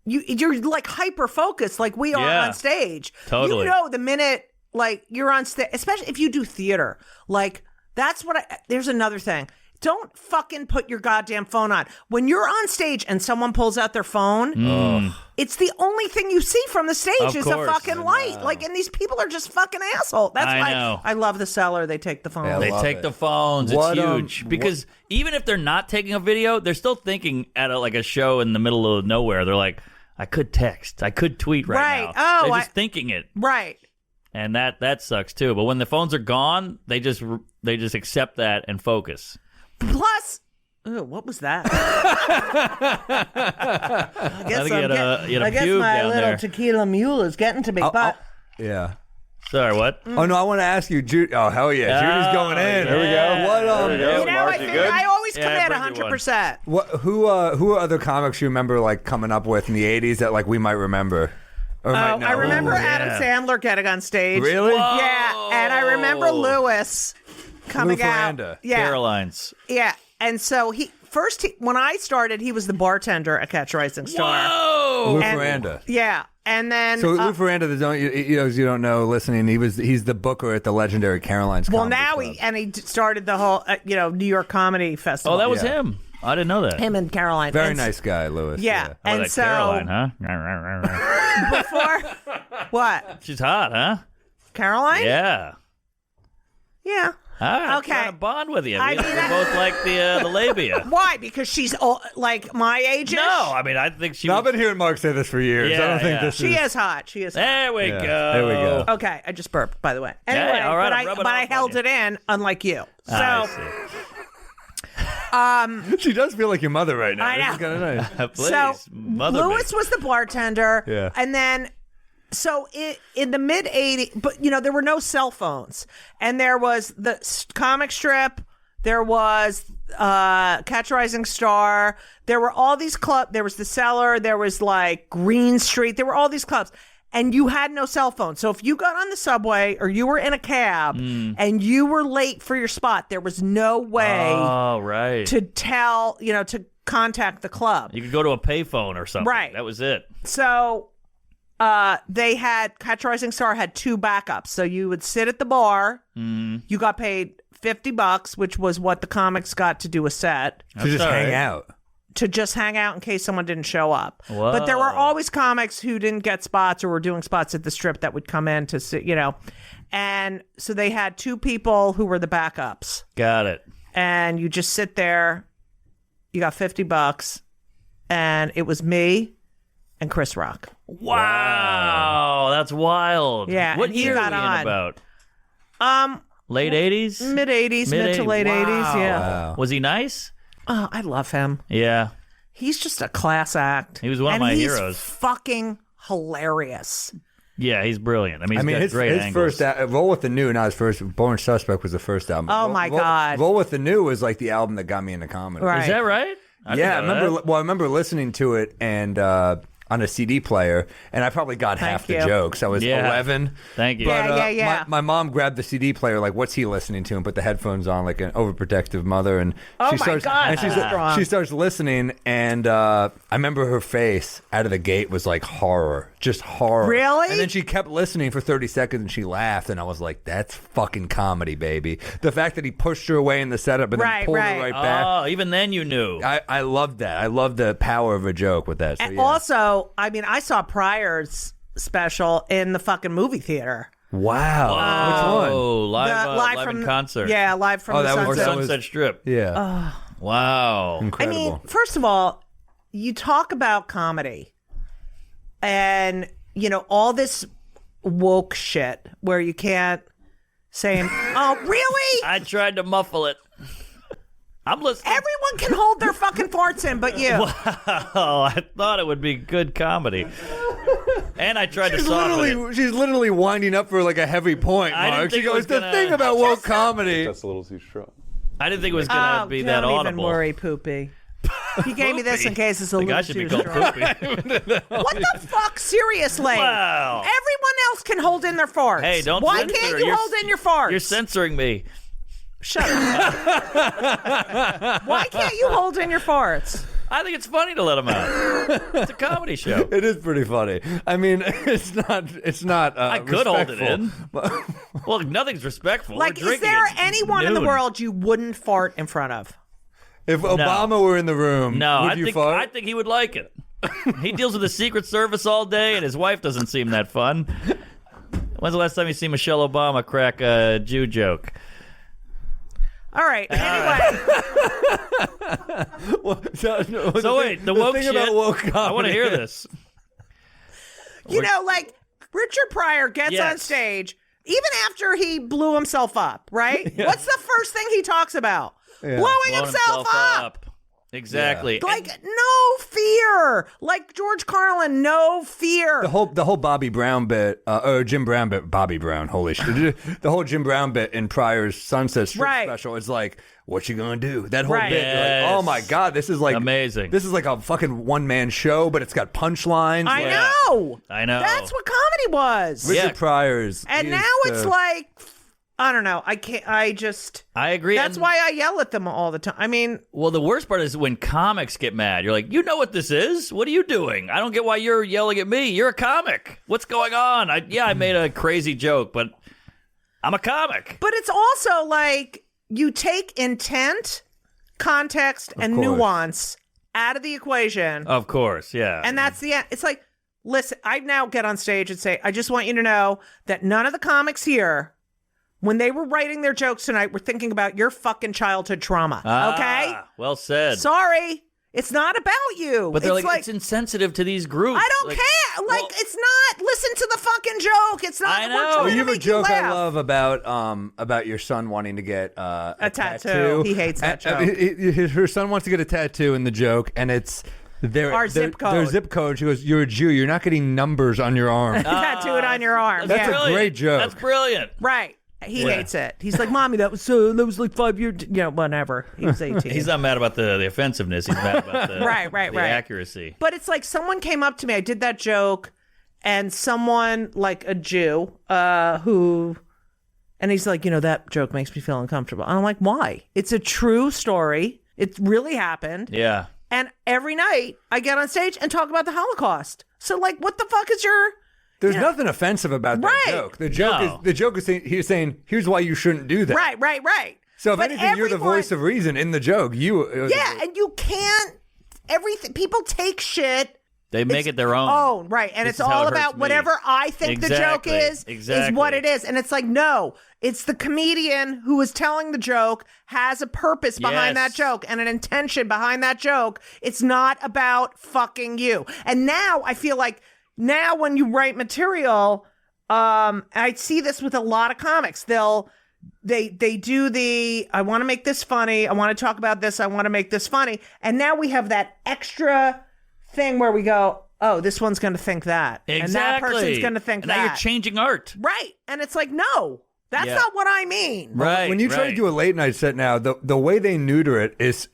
You're like hyper focused, like we are Yeah. on stage. Totally. The minute like you're on stage, especially if you do theater, like that's what. There's another thing. Don't fucking put your goddamn phone on. When you're on stage and someone pulls out their phone, it's the only thing you see from the stage Of is course. a fucking light. Like, and these people are just fucking assholes. That's I why know. I love the Cellar. They take the phone. Yeah, They love take it. the phones. What, It's huge. Because even if they're not taking a video, they're still thinking at a show in the middle of nowhere. They're like, I could text. I could tweet right Right. now. Oh, they're just thinking it. Right. And that sucks too. But when the phones are gone, they just accept that and focus. Plus, what was that? I guess, think you had a pube my down little there. tequila mule is getting to me. But Yeah. Sorry, what? Oh no, I want to ask you, Judy. Oh hell yeah, Judy's going in. There we go. What There we go. Mark, you good? I always Yeah, commit bring me 100%. Who are other comics you remember like coming up with in the '80s that like we might remember? Or might know? I remember Ooh, Adam yeah. Sandler getting on stage. Really? Whoa. Yeah, and I remember Lewis coming Lou out. Ferranda. Yeah, Caroline's. yeah. And so when I started, he was the bartender at Catch a Rising Star. Whoa! Lou And- Ferranda. Yeah, and then So Lou Ferranda, you don't know, listening, he's the booker at the legendary Caroline's. well Comedy now Club. he started the whole New York Comedy Festival. Oh, that was Yeah. him. I didn't know that. him and Caroline. Very And nice guy, Lewis. Yeah, Oh, and that so Caroline, huh? before what She's hot, huh? Caroline? Yeah. Yeah. I'm Okay. trying to bond with you. I We mean, both like the labia. Why? Because she's like my age. No, I mean I think she. No, I've was, been hearing Mark say this for years. I Yeah, don't think yeah. this She is. is hot. She is hot. There we Yeah, go. there we go. Okay, I just burped, by the way. Anyway, all right, but I'm rubbing I off on held you. it in, unlike you. So, I see. She does feel like your mother right now. I know. This is kind of nice. Please, So mother me. Lewis was the bartender. Yeah. And then, so in the mid 80s, but there were no cell phones. And there was the comic strip. There was Catch a Rising Star. There were all these clubs. There was the Cellar. There was like Green Street. There were all these clubs. And you had no cell phone. So if you got on the subway or you were in a cab and you were late for your spot, there was no way to tell, to contact the club. You could go to a payphone or something. Right. That was it. So they had, Catch a Rising Star had 2 backups. So you would sit at the bar. You got paid $50, which was what the comics got to do a set. To just hang out. To just hang out in case someone didn't show up. Whoa. But there were always comics who didn't get spots or were doing spots at the strip that would come in to sit, And so they had 2 people who were the backups. Got it. And you just sit there. You got $50. And it was me and Chris Rock. Wow. That's wild. Yeah, What and he year got are we in on. about? Late 80s? Mid 80s, mid to late 80s. Yeah. Wow. Was he nice? Oh, I love him. Yeah. He's just a class act. He was one of And my he's heroes. fucking hilarious. Yeah, he's brilliant. I mean, he's got his great first angles. Roll with the New, not his first. Born Suspect was the first album. Oh, my God. Roll with the New was like the album that got me into comedy. Right. Is that right? I remember. Well, I remember listening to it and on a CD player, and I probably got half the you. jokes. I was 11. Thank you. But, Yeah. My mom grabbed the CD player, like, what's he listening to, and put the headphones on, like an overprotective mother. And Oh, she my starts, God, and that's strong. she starts listening, and I remember her face out of the gate was like horror, just horror. Really? And then she kept listening for 30 seconds, and she laughed, and I was like, that's fucking comedy, baby. The fact that he pushed her away in the setup and then pulled her right back. Oh, even then you knew. I loved that. I love the power of a joke with that. So, And yeah. also, I mean, I saw Pryor's special in the fucking movie theater. Wow. Which one? Oh, live from in concert. Yeah, live from the that was- Or Sunset. Sunset Strip. Yeah. Wow. I Incredible. mean, first of all, you talk about comedy and, all this woke shit where you can't say, oh, really? I tried to muffle it. I'm listening. Everyone can hold their fucking farts in, but you. Oh, I thought it would be good comedy. And I tried to soften it. She's literally winding up for like a heavy point, I didn't Mark. She think it goes, was the gonna- thing about woke comedy. That's a little too strong. I didn't think it was going to be that don't even audible. worry, Poopy. He gave me this in case it's a The guy little should be too called strong. Poopy. What the fuck? Seriously. Wow. Everyone else can hold in their farts. Hey, don't Why censor. can't you You're- hold in your farts? You're censoring me. Shut up. Why can't you hold in your farts? I think it's funny to let him out. It's a comedy show. It is pretty funny. I mean, it's not. I could hold it respectful. in. Well, nothing's respectful. Like, We're is drinking. there It's anyone in the noon. world you wouldn't fart in front of? If Obama were in the room, No, would you fart? I think he would like it. He deals with the Secret Service all day, and his wife doesn't seem that fun. When's the last time you see Michelle Obama crack a Jew joke? All right. Anyway, So wait, the woke thing shit. about woke comedy. I want to hear this. like Richard Pryor gets Yes. on stage even after he blew himself up, right? What's the first thing he talks about? Blowing Blowing himself up. Exactly. Like no fear. Like George Carlin, no fear. The whole Bobby Brown bit, or Jim Brown bit, Bobby Brown, holy shit. The whole Jim Brown bit in Pryor's Sunset Strip Right. special is like, what you gonna do? That whole Right. bit, you're like, oh my God, this is like Amazing. This is like a fucking one-man show, but it's got punchlines. I Like, know. I know. That's what comedy was. Richard Yeah. Pryor's. And he is now it's the- like, I don't know. I can't. I just. I agree. That's and- why I yell at them all the time. I mean, Well, the worst part is when comics get mad. You're like, you know what this is? What are you doing? I don't get why you're yelling at me. You're a comic. What's going on? I made a crazy joke, but I'm a comic. but it's also like you take intent, context, and course. nuance out of the equation, Of course, yeah. and that's the end. It's like, listen, I now get on stage and say, I just want you to know that none of the comics here, when they were writing their jokes tonight, were thinking about your fucking childhood trauma. Okay? Well said. Sorry. It's not about you. But they're it's like, it's insensitive to these groups. I don't care. Like, it's not. Listen to the fucking joke. It's not. I know. We're trying Well, to you have a make you joke I laugh. love about your son wanting to get a tattoo. He hates that joke. Her son wants to get a tattoo in the joke, and it's Our zip code. Their zip code. She goes, "You're a Jew. You're not getting numbers on your arm." Tattoo it on your arm. That's yeah. a great joke. That's brilliant. Right. He hates it. He's like, "Mommy, that was like 5 years." Whatever. He was 18. He's not mad about the offensiveness. He's mad about the right. accuracy. But it's like someone came up to me. I did that joke, and someone like a Jew and he's like, that joke makes me feel uncomfortable. And I'm like, why? It's a true story. It really happened. Yeah. And every night I get on stage and talk about the Holocaust. So like, what the fuck is your? There's nothing offensive about that Right. joke. The joke is he's saying, here's why you shouldn't do that. Right. So if But anything, you're the voice of reason in the joke. Yeah, and you can't. Everything people take shit. They make it their own. Oh, right. And This it's is how all it hurts about me. whatever I think the joke Exactly. is what it is. And it's like, no, it's the comedian who is telling the joke has a purpose behind Yes. that joke and an intention behind that joke. It's not about fucking you. And now I feel like when you write material, I see this with a lot of comics. They do the, I want to make this funny. I want to talk about this. I want to make this funny. And now we have that extra thing where we go, oh, this one's going to think that. Exactly. And that person's going to think and that. now you're changing art. Right. And it's like, no, that's Yeah. not what I mean. Right. When you try to do a late night set now, the way they neuter it is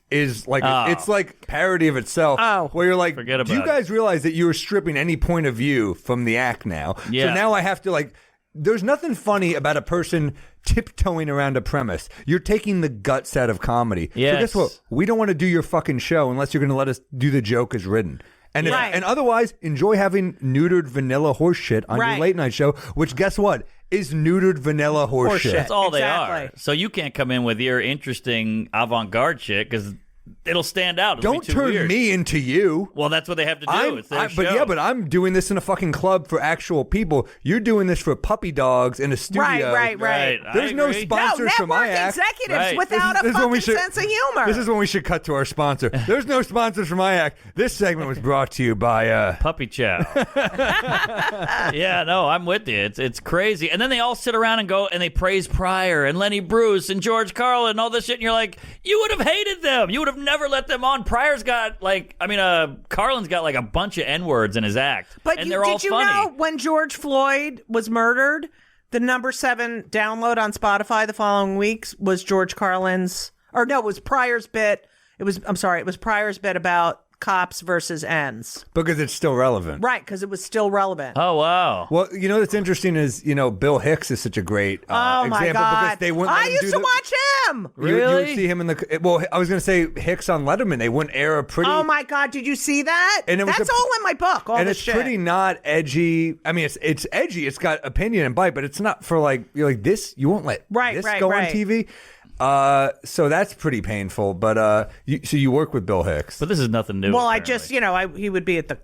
like it's like parody of itself. Oh. Where you're like, Forget do you about it. guys realize that you're stripping any point of view from the act now? Yeah. So now I have to like. There's nothing funny about a person tiptoeing around a premise. You're taking the guts out of comedy. Yes. So guess what? We don't want to do your fucking show unless you're going to let us do the joke as written. And Right. and otherwise, enjoy having neutered vanilla horse shit on your Right. late night show, which guess what? Is neutered vanilla horse Horse shit. shit. That's all they are. Exactly. So you can't come in with your interesting avant-garde shit because it'll stand out. It'll Don't be too turn weird. me into you. Well, that's what they have to do. It's their show. But I'm doing this in a fucking club for actual people. You're doing this for puppy dogs in a studio. Right. Right. There's I no agree. sponsors No, for my network act. executives Right. without This a is when we fucking should- sense of humor. This is when we should cut to our sponsor. There's no sponsors for my act. This segment was brought to you by Puppy chow. Yeah, no, I'm with you. It's crazy. And then they all sit around and go and they praise Pryor and Lenny Bruce and George Carlin and all this shit. And you're like, you would have hated them. You would have never let them on. Pryor's got Carlin's got like a bunch of N-words in his act. But and they're all did you funny. know when George Floyd was murdered, the number 7 download on Spotify the following weeks was George Carlin's, or no, it was Pryor's bit. It was Pryor's bit about cops versus ends. because it's still relevant. Right, because it was still relevant. Oh, wow. Well, what's interesting is, Bill Hicks is such a great Oh my example God! because they wouldn't let I him used do to the- watch him. You would Really? see him in the well. I was going to say Hicks on Letterman. They wouldn't air a pretty. Oh my God! Did you see that? And it was That's a- all in my book. All and this it's shit. pretty not edgy. I mean, it's edgy. It's got opinion and bite, but it's not for like you're like this. You won't let this go on TV. So that's pretty painful. But you work with Bill Hicks. But this is nothing new. Well, I apparently. just, he would be at the,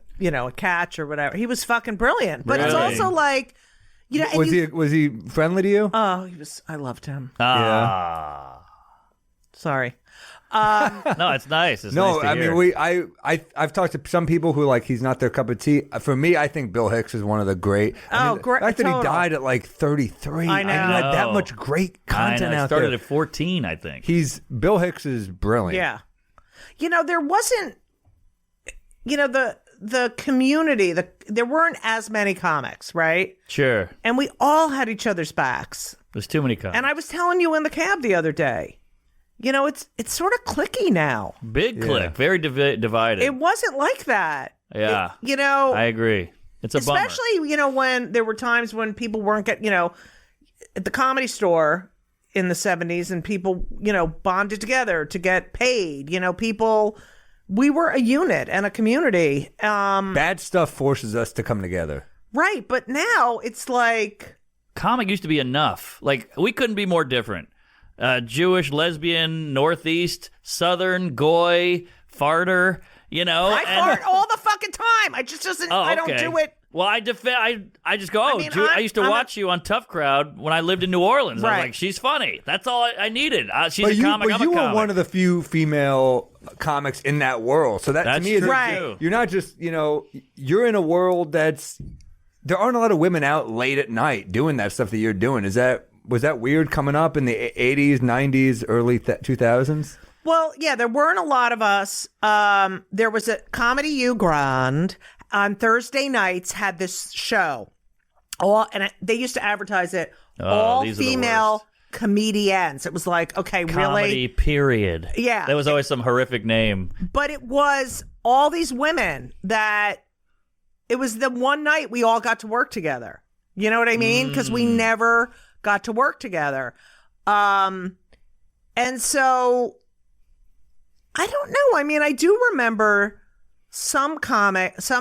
a catch or whatever. He was fucking brilliant. But it's Really? also like, and was he friendly to you? Oh, I loved him. Ah. Sorry. No, it's nice. It's No, nice to I hear. mean I've talked to some people who like he's not their cup of tea. For me, I think Bill Hicks is one of the great. Great. The fact that he Total. died at like 33. I know. He had that much great I content know. It out started there. at 14, I think. Bill Hicks is brilliant. Yeah. There wasn't, the community, there weren't as many comics, right? Sure. And we all had each other's backs. There's too many comics. And I was telling you in the cab the other day, it's sort of cliquey now. Big click. Very divided. It wasn't like that. Yeah. I I agree. It's a bummer. especially when there were times when people weren't getting at the Comedy Store in the 70s and people bonded together to get paid. We were a unit and a community. Bad stuff forces us to come together. Right, but now it's like Comic used to be enough. Like, we couldn't be more different. Jewish, lesbian, Northeast, Southern, goy, farter, I fart all the fucking time. I just doesn't. Oh, I don't okay. do it. Well, I just go, I mean, I used to I'm watch you on Tough Crowd when I lived in New Orleans. I was Right. like, she's funny. That's all I needed. She's But a comic. but I'm you a were comic. one of the few female comics in that world. So that That's to me is true, Right. too. you're not just, you're in a world there aren't a lot of women out late at night doing that stuff that you're doing. Was that weird coming up in the 80s, 90s, early 2000s? Well, yeah, there weren't a lot of us. There was a Comedy U Grand on Thursday nights had this show. They used to advertise it. All these are the female worst. comedians. It was like, okay, Comedy, really? period. Yeah. There was always some horrific name. But it was all these women that it was the one night we all got to work together. You know what I mean? Because we never got to work together. And so I don't know. I mean, I do remember some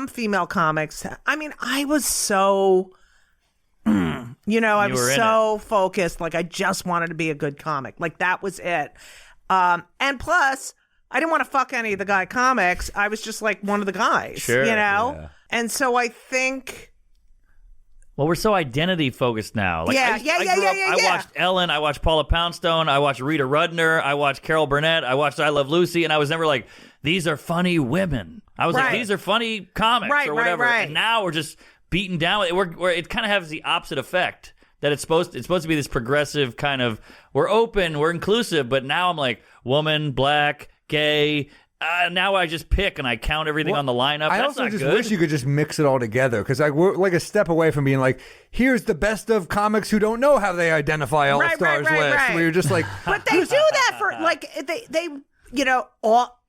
female comics. I mean, I was so, I was so focused. Like, I just wanted to be a good comic. Like, that was it. And plus, I didn't want to fuck any of the guy comics. I was just like one of the guys, Sure, yeah. And so I think, Well, we're so identity focused now. Like, Yeah, I yeah. I watched Ellen. I watched Paula Poundstone. I watched Rita Rudner. I watched Carol Burnett. I watched I Love Lucy. And I was never like, these are funny women. I was like, Right. these are funny comics Right, or whatever. right. And now we're just beaten down. It kind of has the opposite effect. That it's supposed to be this progressive kind of, we're open, we're inclusive. But now I'm like, woman, black, gay. Now I just pick and I count everything on the lineup. I That's also not just good. wish you could just mix it all together because we're like a step away from being like, here's the best of comics who don't know how they identify All Stars list. right. Where you're just like, but they do that for like they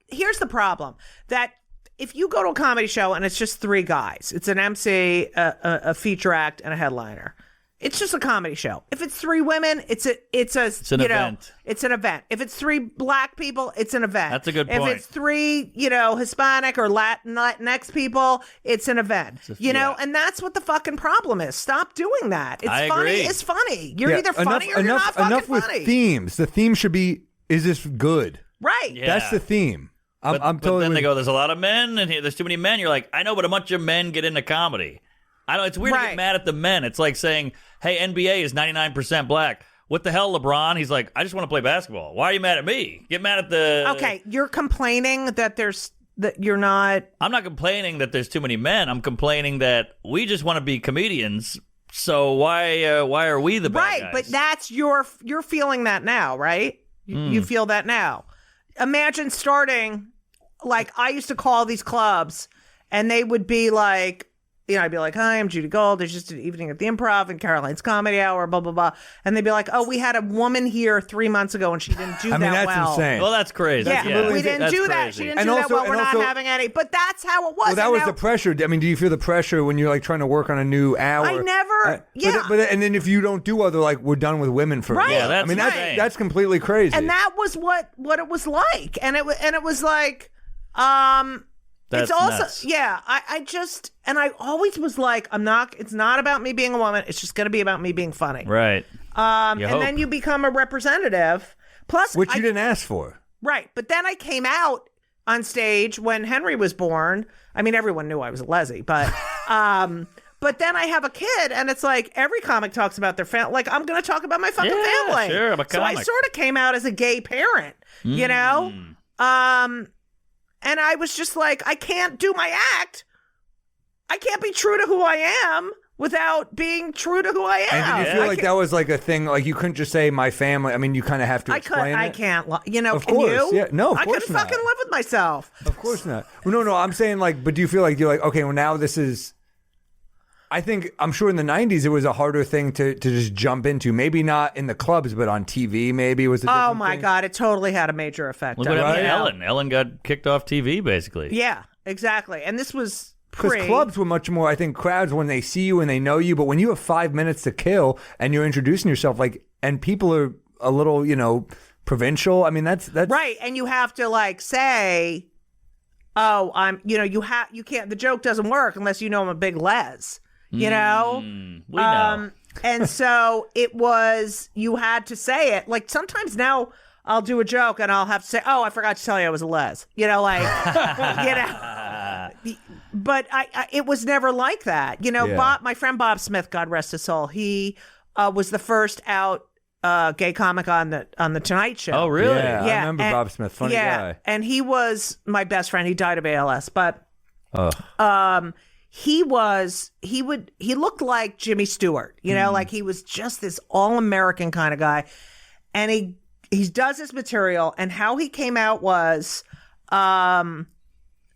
here's the problem that if you go to a comedy show and it's just three guys, it's an MC, a feature act, and a headliner. It's just a comedy show. If it's three women, it's an event. It's an event. If it's three black people, it's an event. That's a good point. If it's three, Hispanic or Latinx people, it's an event. And that's what the fucking problem is. Stop doing that. It's I funny. agree. It's funny. You're yeah, either funny or you're not fucking enough with funny. themes. The theme should be, is this good? Right. Yeah. That's the theme. I'm But totally then with they go, there's a lot of men, and there's too many men. You're like, I know, but a bunch of men get into comedy. I don't. It's weird to Right. get mad at the men. It's like saying, hey, NBA is 99% black. What the hell, LeBron? He's like, I just want to play basketball. Why are you mad at me? Get mad at the... Okay, you're complaining that you're not... I'm not complaining that there's too many men. I'm complaining that we just want to be comedians. So why are we the bad Right, guys? but that's you're feeling that now, right? You feel that now. Imagine starting, like, I used to call these clubs, and they would be like... I'd be like, hi, I'm Judy Gold. There's just an evening at the Improv and Caroline's Comedy Hour, blah, blah, blah. And they'd be like, oh, we had a woman here 3 months ago and she didn't do that that's well. insane. Well, that's crazy. Yeah, we didn't That's do that. crazy. She didn't And do that also- well. We're and not also- having any. But that's how it was. Well, that And was now- the pressure. I mean, do you feel the pressure when you're like trying to work on a new hour? I never- yeah. But and then if you don't do other, like, we're done with women for Right. Yeah, that's I mean, insane. that's completely crazy. And that was what it was like. And it was like, That's it's also, nuts. yeah, I always was like, it's not about me being a woman. It's just going to be about me being funny. Right. And hope. then you become a representative. Plus, which you didn't ask for. Right. But then I came out on stage when Henry was born. I mean, everyone knew I was a leslie, but but then I have a kid, and it's like every comic talks about their family. Like, I'm going to talk about my fucking Yeah, family. sure, I'm a So I comic. sort of came out as a gay parent, you know? And I was just like, I can't do my act. I can't be true to who I am without being true to who I am. And did you feel like that was like a thing? Like you couldn't just say my family. I mean, you kind of have to explain it. I can't. Of can course, you? yeah. No, of I course couldn't not. fucking live with myself. Of course not. Well, no. I'm saying like, but do you feel like you're like, okay, well now this is. I'm sure in the 90s it was a harder thing to just jump into. Maybe not in the clubs, but on TV maybe it was a different Oh my thing. God, it totally had a major effect. Look on what happened me. to Ellen. Ellen got kicked off TV, basically. Yeah, exactly. And this was Because clubs were much more, I think, crowds when they see you and they know you. But when you have 5 minutes to kill and you're introducing yourself, like, and people are a little, provincial. I mean, that's right. And you have to like say, "Oh, you can't. The joke doesn't work unless you know I'm a big les." You know. We know. And so it was. You had to say it. Like sometimes now. I'll do a joke and I'll have to say, "Oh, I forgot to tell you I was a les." Like, But it was never like that. Yeah. Bob, my friend Bob Smith, God rest his soul, he was the first out gay comic on the Tonight Show. Oh, really? Yeah, I remember Bob Smith. Funny guy. And he was my best friend. He died of ALS, but he looked like Jimmy Stewart, like he was just this all-American kind of guy. And he does his material, and how he came out was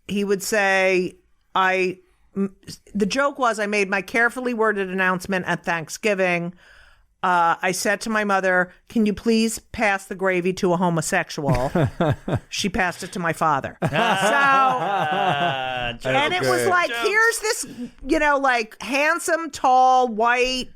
he would say, the joke was, I made my carefully worded announcement at Thanksgiving. I said to my mother, can you please pass the gravy to a homosexual? She passed it to my father. And it was like, here's this, like handsome, tall, white,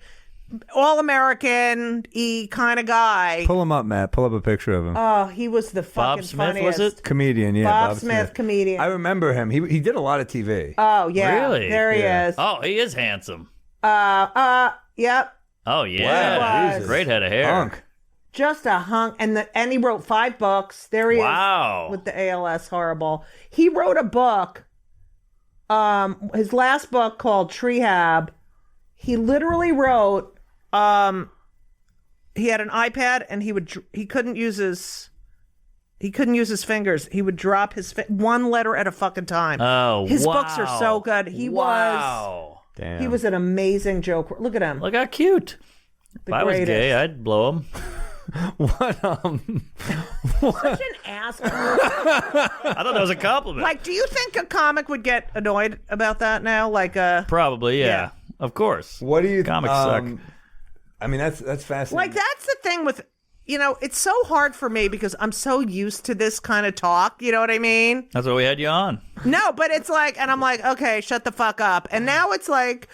all-American-y kind of guy. Pull him up, Matt. Pull up a picture of him. Oh, he was the fucking Bob Smith, funniest. was it? Comedian, yeah. Bob Smith, comedian. I remember him. He did a lot of TV. Oh, yeah. Really? There he is. Oh, he is handsome. Yep. Oh, yeah. Wow, Jesus. Great head of hair. Hunk. Just a hunk. And he wrote 5 books. There he Wow. is with the ALS. Horrible. He wrote a book, his last book called Treehab. He literally wrote, he had an iPad and he couldn't use his fingers. He would drop his one letter at a fucking time. Oh, his wow. books are so good. He Damn. was an amazing joke. Look at him. Look how cute. If I was gay, I'd blow him. What? Such an asshole. I thought that was a compliment. Like, do you think a comic would get annoyed about that now? Like, Probably, yeah. Yeah. Of course. What do you Comics suck. I mean, that's fascinating. like that's the thing with, it's so hard for me because I'm so used to this kind of talk. You know what I mean? That's why we had you on. No, but it's like, and I'm like, okay, shut the fuck up. And now it's like,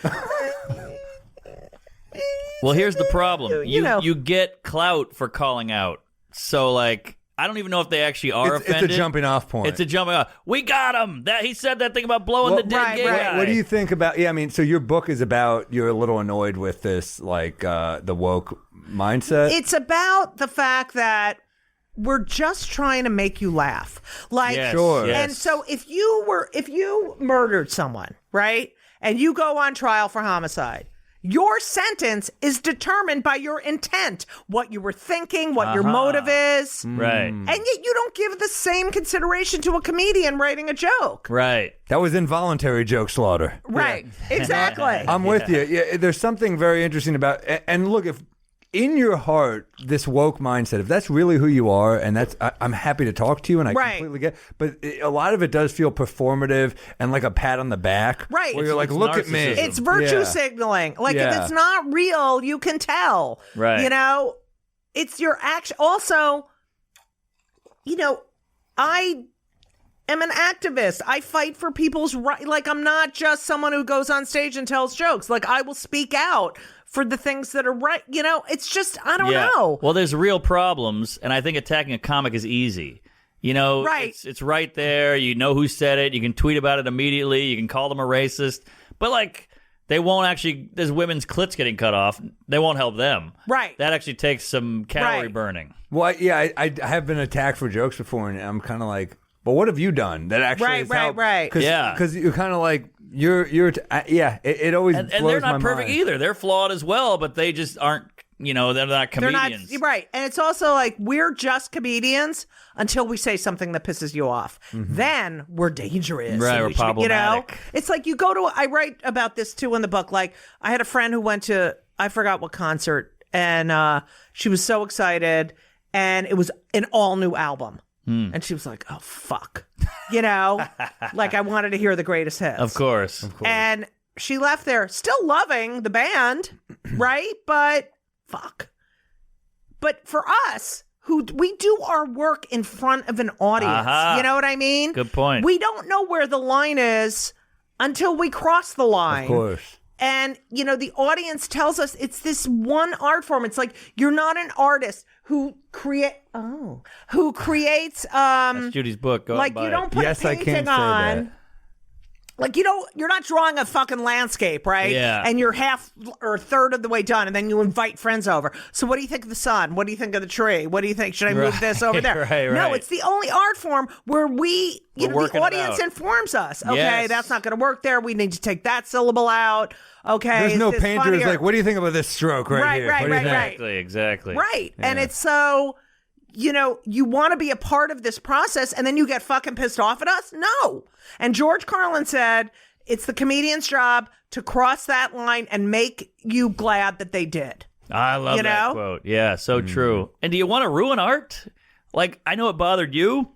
Well, here's the problem. You You get clout for calling out. So, like, I don't even know if they actually are offended. It's a jumping off point. It's a jumping off. We got him. He said that thing about blowing the dead gay guy. What do you think about? Yeah, I mean, so your book is about you're a little annoyed with this, like the woke mindset. it's about the fact that we're just trying to make you laugh. Like, Yes, Sure. yes. and so if you murdered someone, right, and you go on trial for homicide, your sentence is determined by your intent, what you were thinking, what your motive is. Right. And yet you don't give the same consideration to a comedian writing a joke. Right. That was involuntary joke slaughter. Right. Exactly. I'm with you. Yeah, there's something very interesting about, and look, if in your heart, this woke mindset, if that's really who you are, and I'm happy to talk to you, and I Right. completely get, but a lot of it does feel performative and like a pat on the back. Right. Where you're like, It's look at me. narcissism. It's virtue Yeah. signaling. Like, if Yeah. it's not real, you can tell. Right. It's your action. Also, I am an activist. I fight for people's right. Like, I'm not just someone who goes on stage and tells jokes. Like, I will speak out for the things that are right. It's just, I don't know. Well, there's real problems, and I think attacking a comic is easy. Right. It's right there. You know who said it. You can tweet about it immediately. You can call them a racist. But, like, they won't actually, there's women's clits getting cut off. They won't help them. Right. That actually takes some calorie Right. burning. Well, yeah, I have been attacked for jokes before, and I'm kind of like, but what have you done that actually Right, has right, helped? right. Yeah. Because you're kind of like, it always And blows they're not my perfect mind. either. They're flawed as well, but they just aren't, they're not They're not comedians. right. And it's also like, we're just comedians until we say something that pisses you off. Then we're dangerous. Right, and we're we should be, problematic. It's like you go to, I write about this too in the book. Like, I had a friend who went to, I forgot what concert, and she was so excited, and it was an all new album. And she was like, oh, fuck. Like, I wanted to hear the greatest hits. Of course. And she left there still loving the band, right? But fuck. But for us, who we do our work in front of an audience, Aha. you know what I mean? Good point. We don't know where the line is until we cross the line. Of course. And, the audience tells us it's this one art form. It's like, you're not an artist who creates, That's Judy's book. Go out like, and buy you it. don't put Yes, a I painting can say on. that. Like, you're not drawing a fucking landscape, right? Yeah. And you're half or a third of the way done, and then you invite friends over. So what do you think of the sun? What do you think of the tree? What do you think? Should I move this over there? Right. No, it's the only art form where the audience out. informs us. Okay, Yes. that's not going to work there. We need to take that syllable out. Okay. There's is no this painter who's funnier? like, what do you think about this stroke right here? Right, What do you right, think? right. Exactly. Right. And it's so, you want to be a part of this process and then you get fucking pissed off at us? No. And George Carlin said, it's the comedian's job to cross that line and make you glad that they did. I love You that know? quote. Yeah, so true. And do you want to ruin art? Like, I know it bothered you,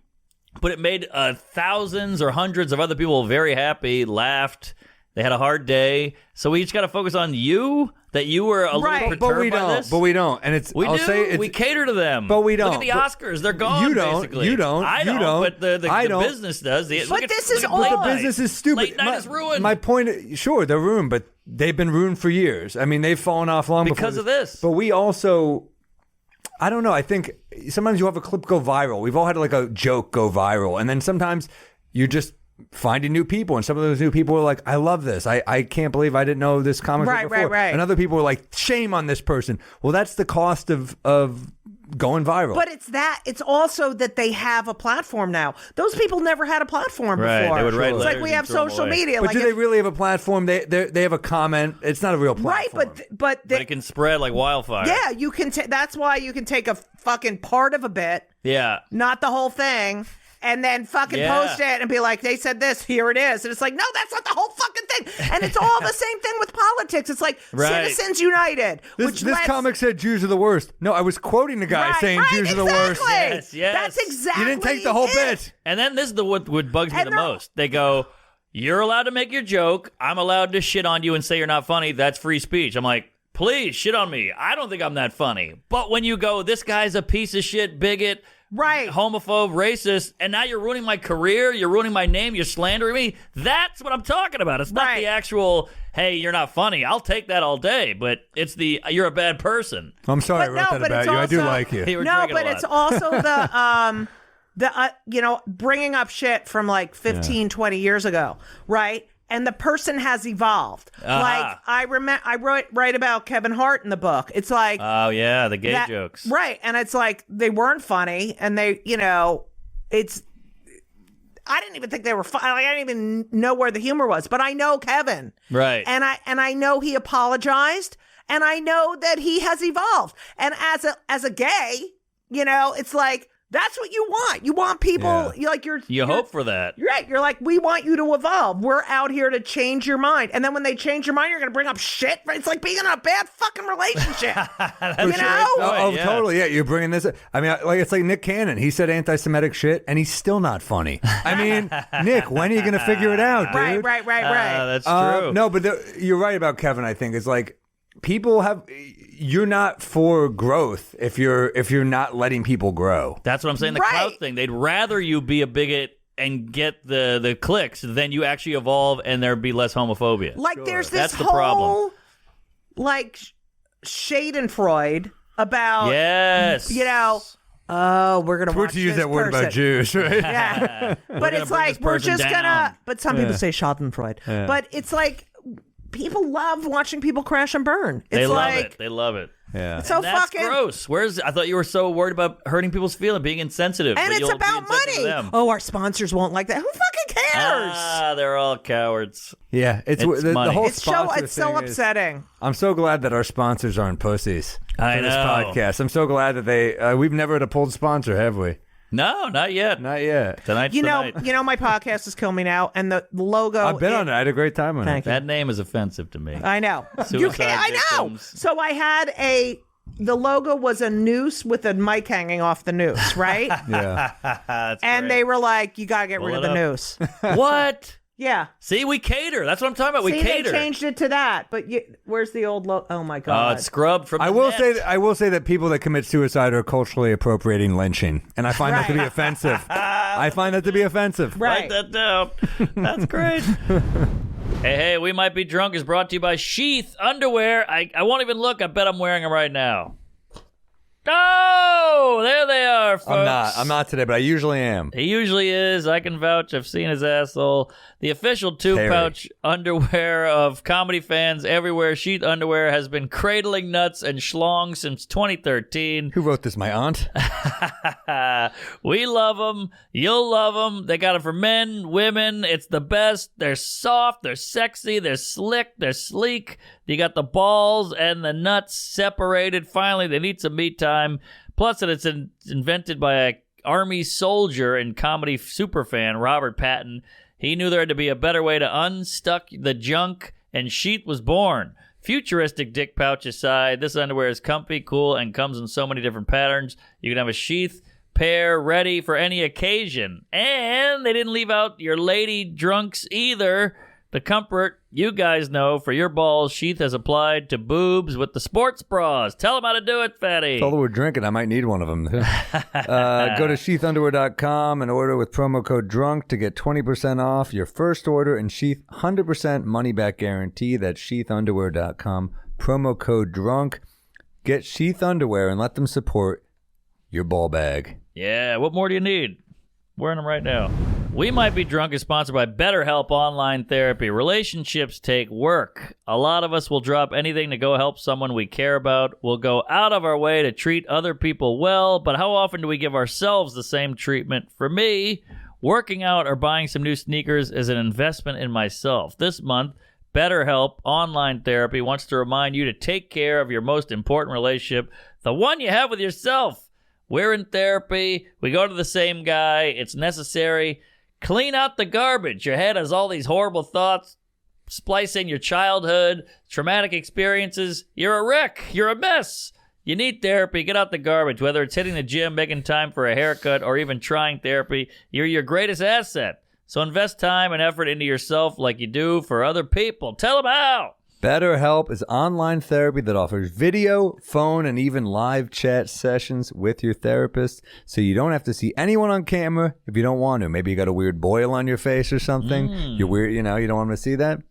but it made thousands or hundreds of other people very happy, laughed. They had a hard day. So we just got to focus on you, that you were a little perturbed But we by don't. this. But we don't. And it's. We I'll do. say it's, We cater to them. But we don't. Look at the But Oscars. They're gone, you don't. basically. You don't. I You don't. don't. But the I don't. business does. But this is look at all- late The night. business is stupid. Late night is ruined. My point. Sure, they're ruined, but they've been ruined for years. I mean, they've fallen off long before Because of this. But we also. I don't know. I think sometimes you have a clip go viral. We've all had like a joke go viral, and then sometimes you just finding new people, and some of those new people are like, I love this. I can't believe I didn't know this comic book before. Right. And other people are like, shame on this person. Well, that's the cost of going viral. But it's also that they have a platform now. Those people never had a platform Right, before. they would write It's letters like we and have throw 'em social away. media. But like do if- they really have a platform? They have a comment. It's not a real Right, platform. but But it can spread like wildfire. yeah, you can. That's why you can take a fucking part of a bit, Yeah. not the whole thing, and then fucking Yeah. post it and be like, they said this, here it is. And it's like, no, that's not the whole fucking thing. And it's all the same thing with politics. It's like Right. Citizens United. This lets- comic said Jews are the worst. No, I was quoting the guy saying Jews are the worst. Yes, yes. That's exactly. You didn't take the whole it. bit. And then this is what bugs me And the they're- most. They go, you're allowed to make your joke. I'm allowed to shit on you and say you're not funny. That's free speech. I'm like, please shit on me. I don't think I'm that funny. But when you go, this guy's a piece of shit, bigot, Right. homophobe, racist, and now you're ruining my career, you're ruining my name, you're slandering me. That's what I'm talking about. It's not Right. the actual, hey, you're not funny. I'll take that all day, but it's the, you're a bad person. I'm sorry But I no, wrote that but about it's you. I do also- like you. You were No, drinking a but lot. it's also the bringing up shit from like 15, 20 years ago, right? And the person has evolved. Like I write about Kevin Hart in the book. It's like Oh, yeah, the gay that- jokes. right? And it's like they weren't funny, and they, it's. I didn't even think they were funny. Like, I didn't even know where the humor was, but I know Kevin, Right. And I know he apologized, and I know that he has evolved. And as a gay, it's like that's what you want. You want people You hope for that. You're right. You're like, we want you to evolve. We're out here to change your mind. And then when they change your mind, you're going to bring up shit. It's like being in a bad fucking relationship. you know? Oh, yeah. totally. Yeah, you're bringing this up. I mean, like it's like Nick Cannon. He said anti-Semitic shit, and he's still not funny. I mean, Nick, when are you going to figure it out, dude? Right. That's true. No, but you're right about Kevin. I think it's like people have. You're not for growth if you're not letting people grow. That's what I'm saying. The Right. clout thing. They'd rather you be a biggit and get the clicks than you actually evolve and there be less homophobia. Like there's this That's the whole problem. like Schadenfreude about Yes. oh, we're gonna It's weird watch to use this that word person. about Jews, right? Yeah, but gonna it's bring like this we're person just down. gonna. But some people say Schadenfreude. But it's like people love watching people crash and burn. It's They love like it. They love it. Yeah. so That's fucking gross. I thought you were so worried about hurting people's feelings, being insensitive. and but it's you'll be about insensitive to money. them. Oh, our sponsors won't like that. Who fucking cares? They're all cowards. Yeah, it's the money. whole It's so sponsor thing is- upsetting. I'm so glad that our sponsors aren't pussies. I for this know. podcast. I'm so glad that they. We've never had a pulled sponsor, have we? No, not yet. Not yet. Tonight's You the know, night. my podcast is Kill Me Now, and the logo. I've been on it. I had a great time on Thank it. you. That name is offensive to me. I know. You Suicide can't. I know. victims. So I had the logo was a noose with a mic hanging off the noose, right? Yeah. That's And great. they were like, "You gotta get rid Pull of it the up. noose." What? Yeah. See, we cater. That's what I'm talking about. We See, cater. they changed it to that. But where's the old logo? Oh my god! It's scrubbed from. I the will net. say that people that commit suicide are culturally appropriating lynching, and I find that to be offensive. I find that to be offensive. Right. Write that down. That's great. Hey, We Might Be Drunk is brought to you by Sheath Underwear. I won't even look. I bet I'm wearing them right now. Oh, there they are, folks. I'm not today, but I usually am. He usually is. I can vouch. I've seen his asshole. The official two-pouch underwear of comedy fans everywhere, Sheath Underwear, has been cradling nuts and schlong since 2013. Who wrote this? My aunt? We love them. You'll love them. They got them for men, women. It's the best. They're soft. They're sexy. They're slick. They're sleek. You got the balls and the nuts separated. Finally, they need some meat time. Plus, it's invented by a Army soldier and comedy superfan, Robert Patton. He knew there had to be a better way to unstuck the junk, and Sheath was born. Futuristic dick pouch aside, this underwear is comfy, cool, and comes in so many different patterns. You can have a Sheath pair ready for any occasion. And they didn't leave out your lady drunks either. The comfort you guys know for your balls, Sheath has applied to boobs with the sports bras. Tell them how to do it, fatty. Although we're drinking, I might need one of them. Go to sheathunderwear.com and order with promo code DRUNK to get 20% off your first order and Sheath 100% money back guarantee. That's sheathunderwear.com, promo code DRUNK. Get Sheath Underwear and let them support your ball bag. Yeah, what more do you need? Wearing them right now. We Might Be Drunk is sponsored by BetterHelp Online Therapy. Relationships take work. A lot of us will drop anything to go help someone we care about. We'll go out of our way to treat other people well, but how often do we give ourselves the same treatment? For me, working out or buying some new sneakers is an investment in myself. This month, BetterHelp Online Therapy wants to remind you to take care of your most important relationship, the one you have with yourself. We're in therapy. We go to the same guy. It's necessary. Clean out the garbage. Your head has all these horrible thoughts. Splice in your childhood, traumatic experiences. You're a wreck. You're a mess. You need therapy. Get out the garbage. Whether it's hitting the gym, making time for a haircut, or even trying therapy, you're your greatest asset. So invest time and effort into yourself like you do for other people. Tell them how. BetterHelp is online therapy that offers video, phone, and even live chat sessions with your therapist, so you don't have to see anyone on camera if you don't want to. Maybe you got a weird boil on your face or something. You're weird, you don't want them to see that.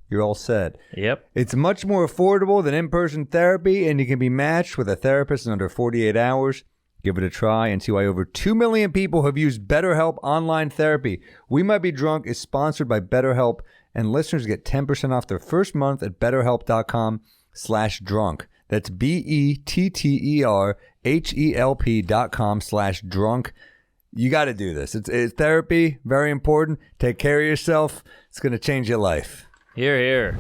You're all set. Yep. It's much more affordable than in-person therapy, and you can be matched with a therapist in under 48 hours. Give it a try and see why over 2 million people have used BetterHelp Online Therapy. We Might Be Drunk is sponsored by BetterHelp, and listeners get 10% off their first month at betterhelp.com/drunk. That's BetterHelp.com/drunk. You got to do this. It's therapy, very important. Take care of yourself. It's going to change your life. Here, here.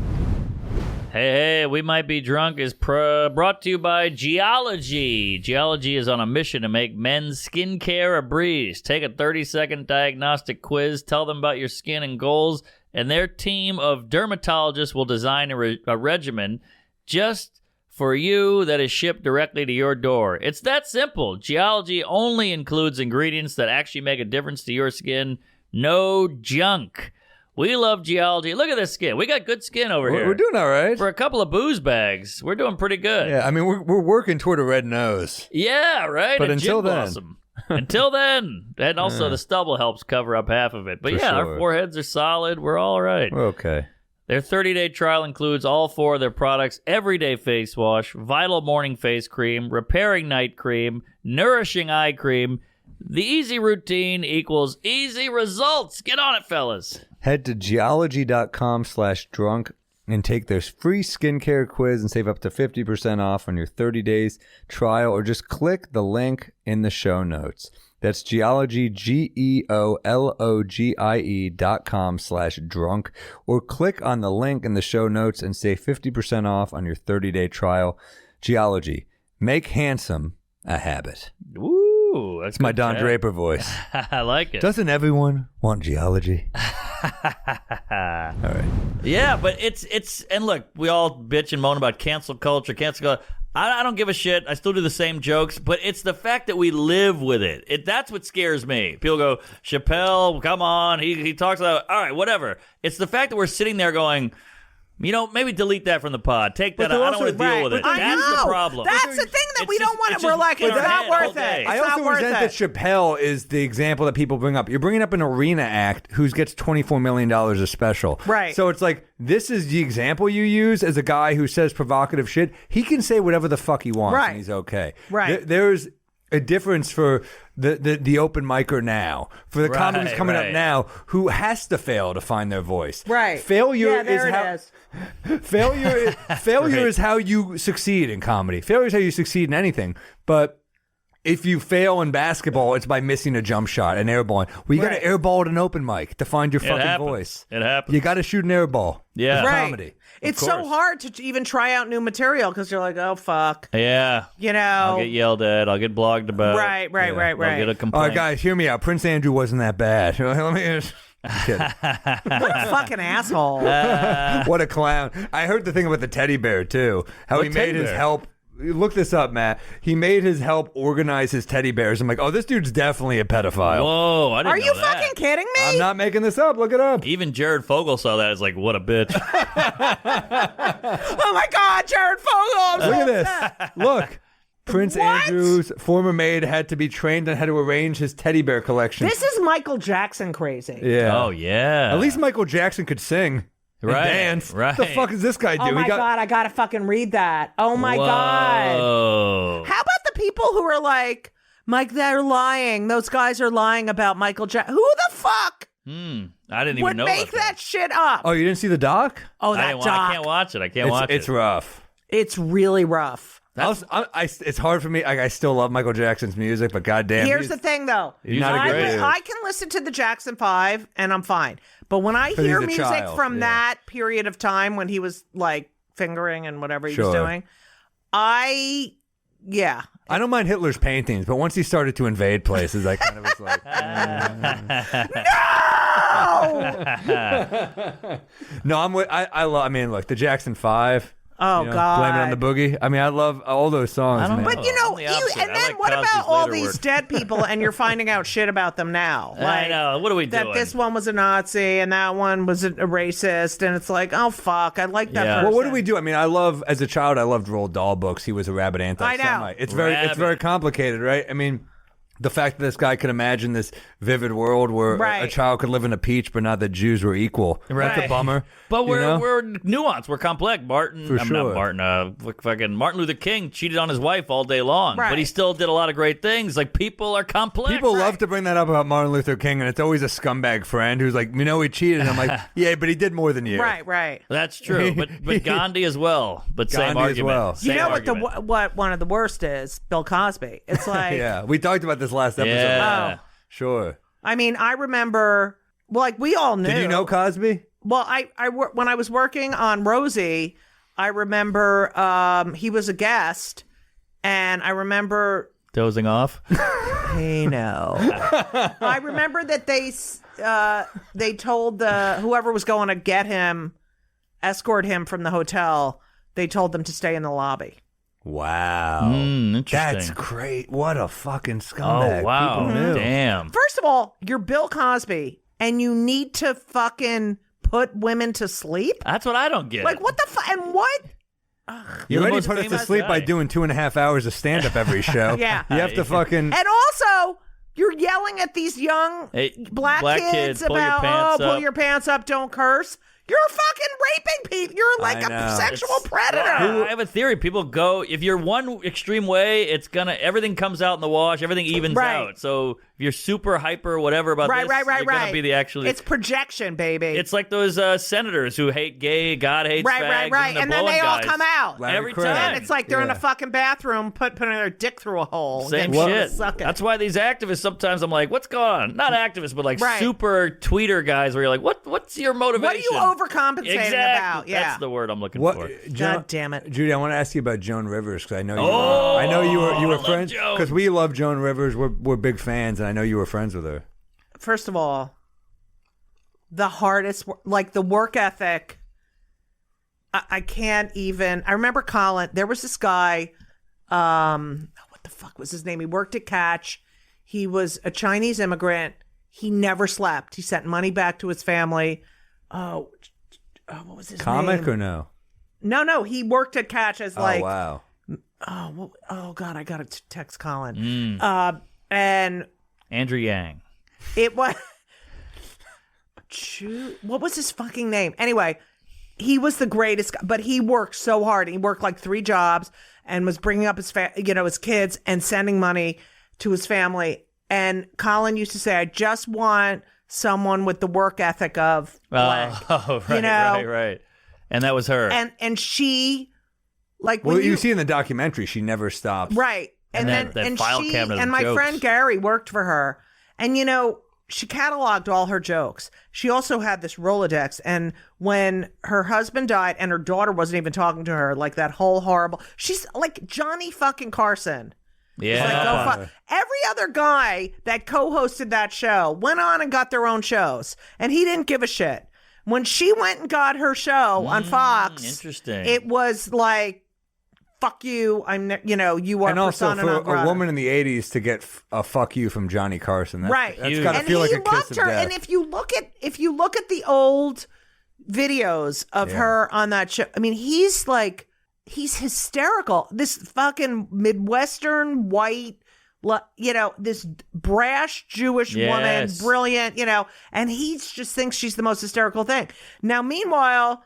Hey, We Might Be Drunk is brought to you by Geology. Geology is on a mission to make men's skincare a breeze. Take a 30-second diagnostic quiz, tell them about your skin and goals, and their team of dermatologists will design a regimen just for you that is shipped directly to your door. It's that simple. Geology only includes ingredients that actually make a difference to your skin. No junk. We love Geology. Look at this skin. We got good skin over here. We're doing all right. For a couple of booze bags, we're doing pretty good. Yeah, I mean, we're working toward a red nose. Yeah, right? But a until gin then. blossom. Until then. And also the stubble helps cover up half of it. But For yeah, sure. our foreheads are solid. We're all right. We're okay. Their 30-day trial includes all 4 of their products: everyday face wash, vital morning face cream, repairing night cream, nourishing eye cream. The easy routine equals easy results. Get on it, fellas. Head to geology.com/drunk and take their free skincare quiz and save up to 50% off on your 30 days trial, or just click the link in the show notes. That's Geology, GEOLOGIE.com/drunk, or click on the link in the show notes and save 50% off on your 30-day trial. Geology, make handsome a habit. Ooh, that's It's my good Don chat. Draper voice. I like it. Doesn't everyone want geology? All right. Yeah, but it's and look, we all bitch and moan about cancel culture. I don't give a shit. I still do the same jokes, but it's the fact that we live with it. That's what scares me. People go, Chappelle, come on. He talks about, all right, whatever. It's the fact that we're sitting there going, Maybe delete that from the pod. Take that out. I don't want to deal with it. I That's know. the problem. That's the thing that we don't want to. We're like, it's not worth it. I also resent that Chappelle is the example that people bring up. You're bringing up an arena act who gets $24 million a special. Right. So it's like, this is the example you use as a guy who says provocative shit. He can say whatever the fuck he wants and he's okay. Right. There's a difference for the open micer now, for the comics coming up now who has to fail to find their voice. Right. Failure is failure is how you succeed in comedy. Failure is how you succeed in anything. But if you fail in basketball, it's by missing a jump shot, an air ball. Well, you got to airball at an open mic to find your fucking voice. It happens. You got to shoot an air ball. Yeah. It's comedy. It's so hard to even try out new material because you're like, oh, fuck. Yeah. I'll get yelled at. I'll get blogged about. Right. I'll get a complaint. All right, guys, hear me out. Prince Andrew wasn't that bad. Let me just... I'm kidding. What a fucking asshole. What a clown. I heard the thing about the teddy bear, too. How he made his help... Look this up, Matt. He made his help organize his teddy bears. I'm like, oh, this dude's definitely a pedophile. Whoa, I didn't know Are you that. fucking kidding me? I'm not making this up. Look it up. Even Jared Fogle saw that. It's like, what a bitch. Oh, my God, Jared Fogle. Look at this. Look. Prince Andrew's former maid had to be trained on how to arrange his teddy bear collection. This is Michael Jackson crazy. Yeah. Oh, yeah. At least Michael Jackson could sing. And dance. Right. What the fuck does this guy do? Oh, my God, I got to fucking read that. Oh, my God. How about the people who are like, Mike, they're lying. Those guys are lying about Michael Jackson. Who the fuck I didn't even would know make that shit up? Oh, you didn't see the doc? Oh, that doc. I can't watch it. I can't watch it. It's rough. It's really rough. It's hard for me. I still love Michael Jackson's music, but goddamn, Here's the thing, though. He's not a great dude. I can listen to the Jackson 5, and I'm fine. But when I hear music from that period of time when he was like fingering and whatever he was doing, I don't mind Hitler's paintings, but once he started to invade places, I kind of was like, no. No, I'm with. I love. I mean, look, the Jackson 5. Oh, God. Blame It on the Boogie. I mean, I love all those songs, man. But, and then what about all these dead people and you're finding out shit about them now? Like, I know. What are we doing? That this one was a Nazi and that one was a racist. And it's like, oh, fuck. I like that person. Well, what do we do? I mean, as a child, I loved Roald Dahl books. He was a rabid anti-Semite. I know. It's very complicated, right? I mean, the fact that this guy could imagine this vivid world where a child could live in a peach, but not that Jews were equal. Right. That's a bummer. But we're nuanced. We're complex. Martin Luther King cheated on his wife all day long, but he still did a lot of great things. Like, people are complex. People love to bring that up about Martin Luther King, and it's always a scumbag friend who's like, he cheated. And I'm like, yeah, but he did more than you. Right. That's true. But Gandhi as well. But same Gandhi argument. as well. You know what one of the worst is? Bill Cosby. It's like... Yeah, we talked about this last episode. Yeah. Oh. Sure. I mean, I remember... Well, like, we all knew. Did you know Cosby? Well, when I was working on Rosie, I remember he was a guest, and I remember dozing off. Hey, no. I remember that they told whoever was going to get him, escort him from the hotel. They told them to stay in the lobby. Wow. Interesting. That's great. What a fucking scumbag. Oh, wow. People knew. Damn. First of all, you're Bill Cosby, and you need to fucking put women to sleep? That's what I don't get. Like, what the fuck? And what? You already most put us to famous sleep guy. by doing 2.5 hours of stand-up every show. Yeah. You have to fucking... And also, you're yelling at these young black kids pull your about, pants pull up. your pants up, don't curse. You're fucking raping people. You're like a sexual predator. I have a theory. People go, if you're one extreme way, everything comes out in the wash. Everything evens out. So if you're super hyper, whatever about this, you're going to be the actual. It's projection, baby. It's like those senators who hate gay, God hates fags, right. And then they all come out. Every Larry Craig. time. And it's like they're in a fucking bathroom putting their dick through a hole. Same shit. That's why these activists, sometimes I'm like, what's going on? Not activists, but like super tweeter guys where you're like, what's your motivation? What are you overcompensating about? Yeah. That's the word I'm looking for. God damn it. Judy, I want to ask you about Joan Rivers because I know you were friends because we love Joan Rivers. We're big fans, and I know you were friends with her. First of all, the hardest, like the work ethic, I can't even. I remember Colin. There was this guy. What the fuck was his name? He worked at Catch. He was a Chinese immigrant. He never slept. He sent money back to his family. what was his Comic name? or no? No, he worked at Catch as like, oh wow. oh God, I got to text Colin. And Andrew Yang. it was, what was his fucking name? Anyway, he was the greatest, but he worked so hard. He worked like 3 jobs and was bringing up his, his kids and sending money to his family. And Colin used to say, I just want someone with the work ethic of blank. Oh, right, right. And that was her. And she, like, Well, you see in the documentary, she never stops. right. And then that file she cabinet of and my jokes. friend Gary worked for her, and she cataloged all her jokes. She also had this Rolodex, and when her husband died and her daughter wasn't even talking to her, like that whole horrible, she's like Johnny fucking Carson. Yeah. Like, go every other guy that co-hosted that show went on and got their own shows, and he didn't give a shit. When she went and got her show on Fox, interesting. It was like, fuck you, you are And also persona for non grata. a woman in the 80s to get a fuck you from Johnny Carson. Right. That's got to And feel like he a kiss loved of her. death. And if you look at the old videos of her on that show, I mean, he's hysterical. This fucking Midwestern white, this brash Jewish woman, brilliant, and he just thinks she's the most hysterical thing. Now, meanwhile,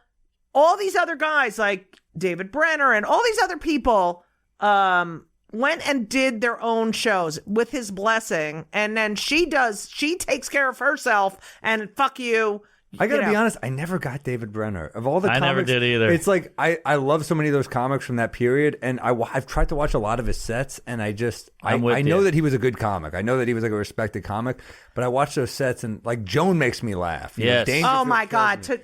all these other guys like David Brenner and all these other people went and did their own shows with his blessing, and then she takes care of herself, and fuck you. I gotta be honest, I never got David Brenner. Of all the I comics, never did either. It's like I love so many of those comics from that period, and I've tried to watch a lot of his sets, and I know that he was a good comic. I know that he was like a respected comic, but I watch those sets, and like Joan makes me laugh. Yes. Oh my God! To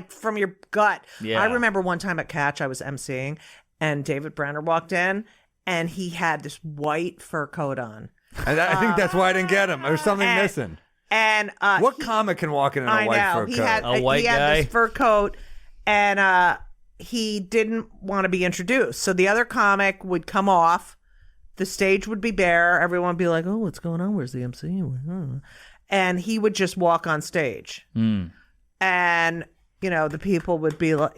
from your gut. Yeah. I remember one time at Catch, I was emceeing, and David Brenner walked in, and he had this white fur coat on. And I think that's why I didn't get him. There's something missing. And What comic can walk in a white fur coat? He had A white he had guy? this fur coat, and he didn't want to be introduced. So the other comic would come off, the stage would be bare, everyone would be like, "Oh, what's going on? Where's the MC?" And he would just walk on stage, and the people would be like,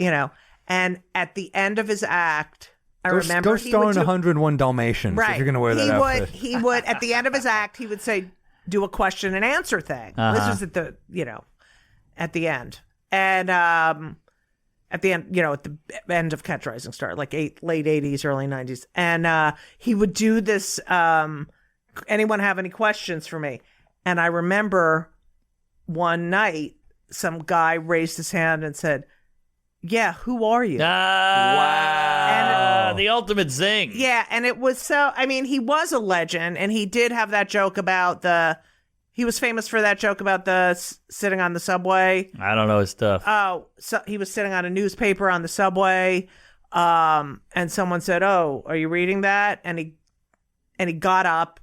and at the end of his act, I remember Go he star would in do, 101 Dalmatians right. if you're going to wear that outfit. He would at the end of his act, he would say, do a question and answer thing. This was at the at the end, and at the end, at the end of Catch Rising Star, like late 80s, early 90s, and he would do this. Anyone have any questions for me? And I remember one night, some guy raised his hand and said, "Yeah, who are you?" Wow. The ultimate zing. Yeah, and it was so, I mean, he was a legend, and he did have that joke about he was famous for that joke about sitting on the subway. I don't know his stuff. Oh, so he was sitting on a newspaper on the subway, and someone said, "Oh, are you reading that?" And he got up,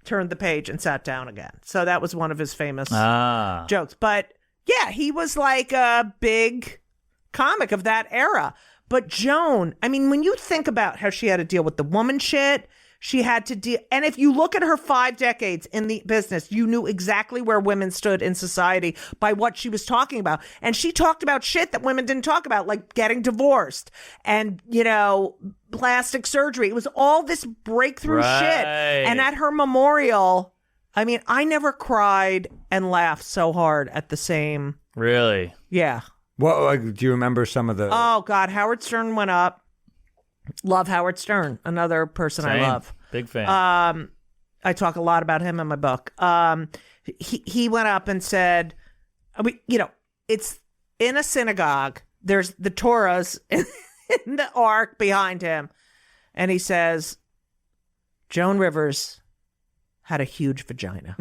turned the page, and sat down again. So that was one of his famous jokes. But yeah, he was like a big comic of that era. But Joan, I mean, when you think about how she had to deal with the woman shit, she had to deal, and if you look at her 5 decades in the business, you knew exactly where women stood in society by what she was talking about. And she talked about shit that women didn't talk about, like getting divorced and, plastic surgery. It was all this breakthrough shit. And at her memorial, I mean, I never cried and laughed so hard at the same. Really? Yeah. Well, do you remember some of the? Oh God, Howard Stern went up. Love Howard Stern, another person I love. Big fan. I talk a lot about him in my book. He went up and said, it's in a synagogue. There's the Torahs in the ark behind him, and he says, Joan Rivers had a huge vagina.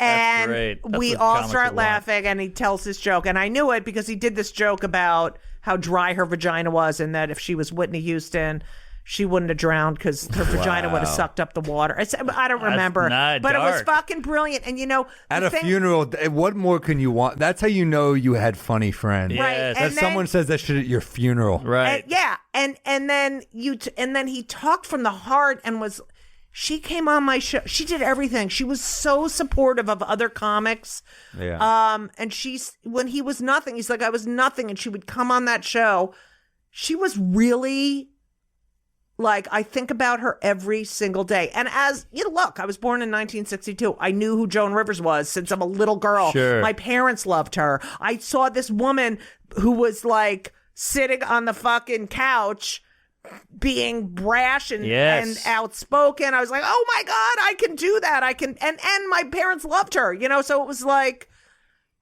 And great. That's we what all comics start would want. laughing, and he tells this joke. And I knew it because he did this joke about how dry her vagina was, and that if she was Whitney Houston, she wouldn't have drowned because her vagina would have sucked up the water. I don't remember, but it was fucking brilliant. And at a funeral, what more can you want? That's how you know you had funny friends. Yes. Right. That And someone says that shit at your funeral. Right. And, yeah, and then he talked from the heart and She came on my show. She did everything. She was so supportive of other comics. Yeah. And when he was nothing, he's like, I was nothing. And she would come on that show. She was really like, I think about her every single day. And as you know, look, I was born in 1962. I knew who Joan Rivers was since I'm a little girl. Sure. My parents loved her. I saw this woman who was like sitting on the fucking couch being brash and outspoken. I was like, oh my God, I can do that. I can. And my parents loved her, you know, so it was like,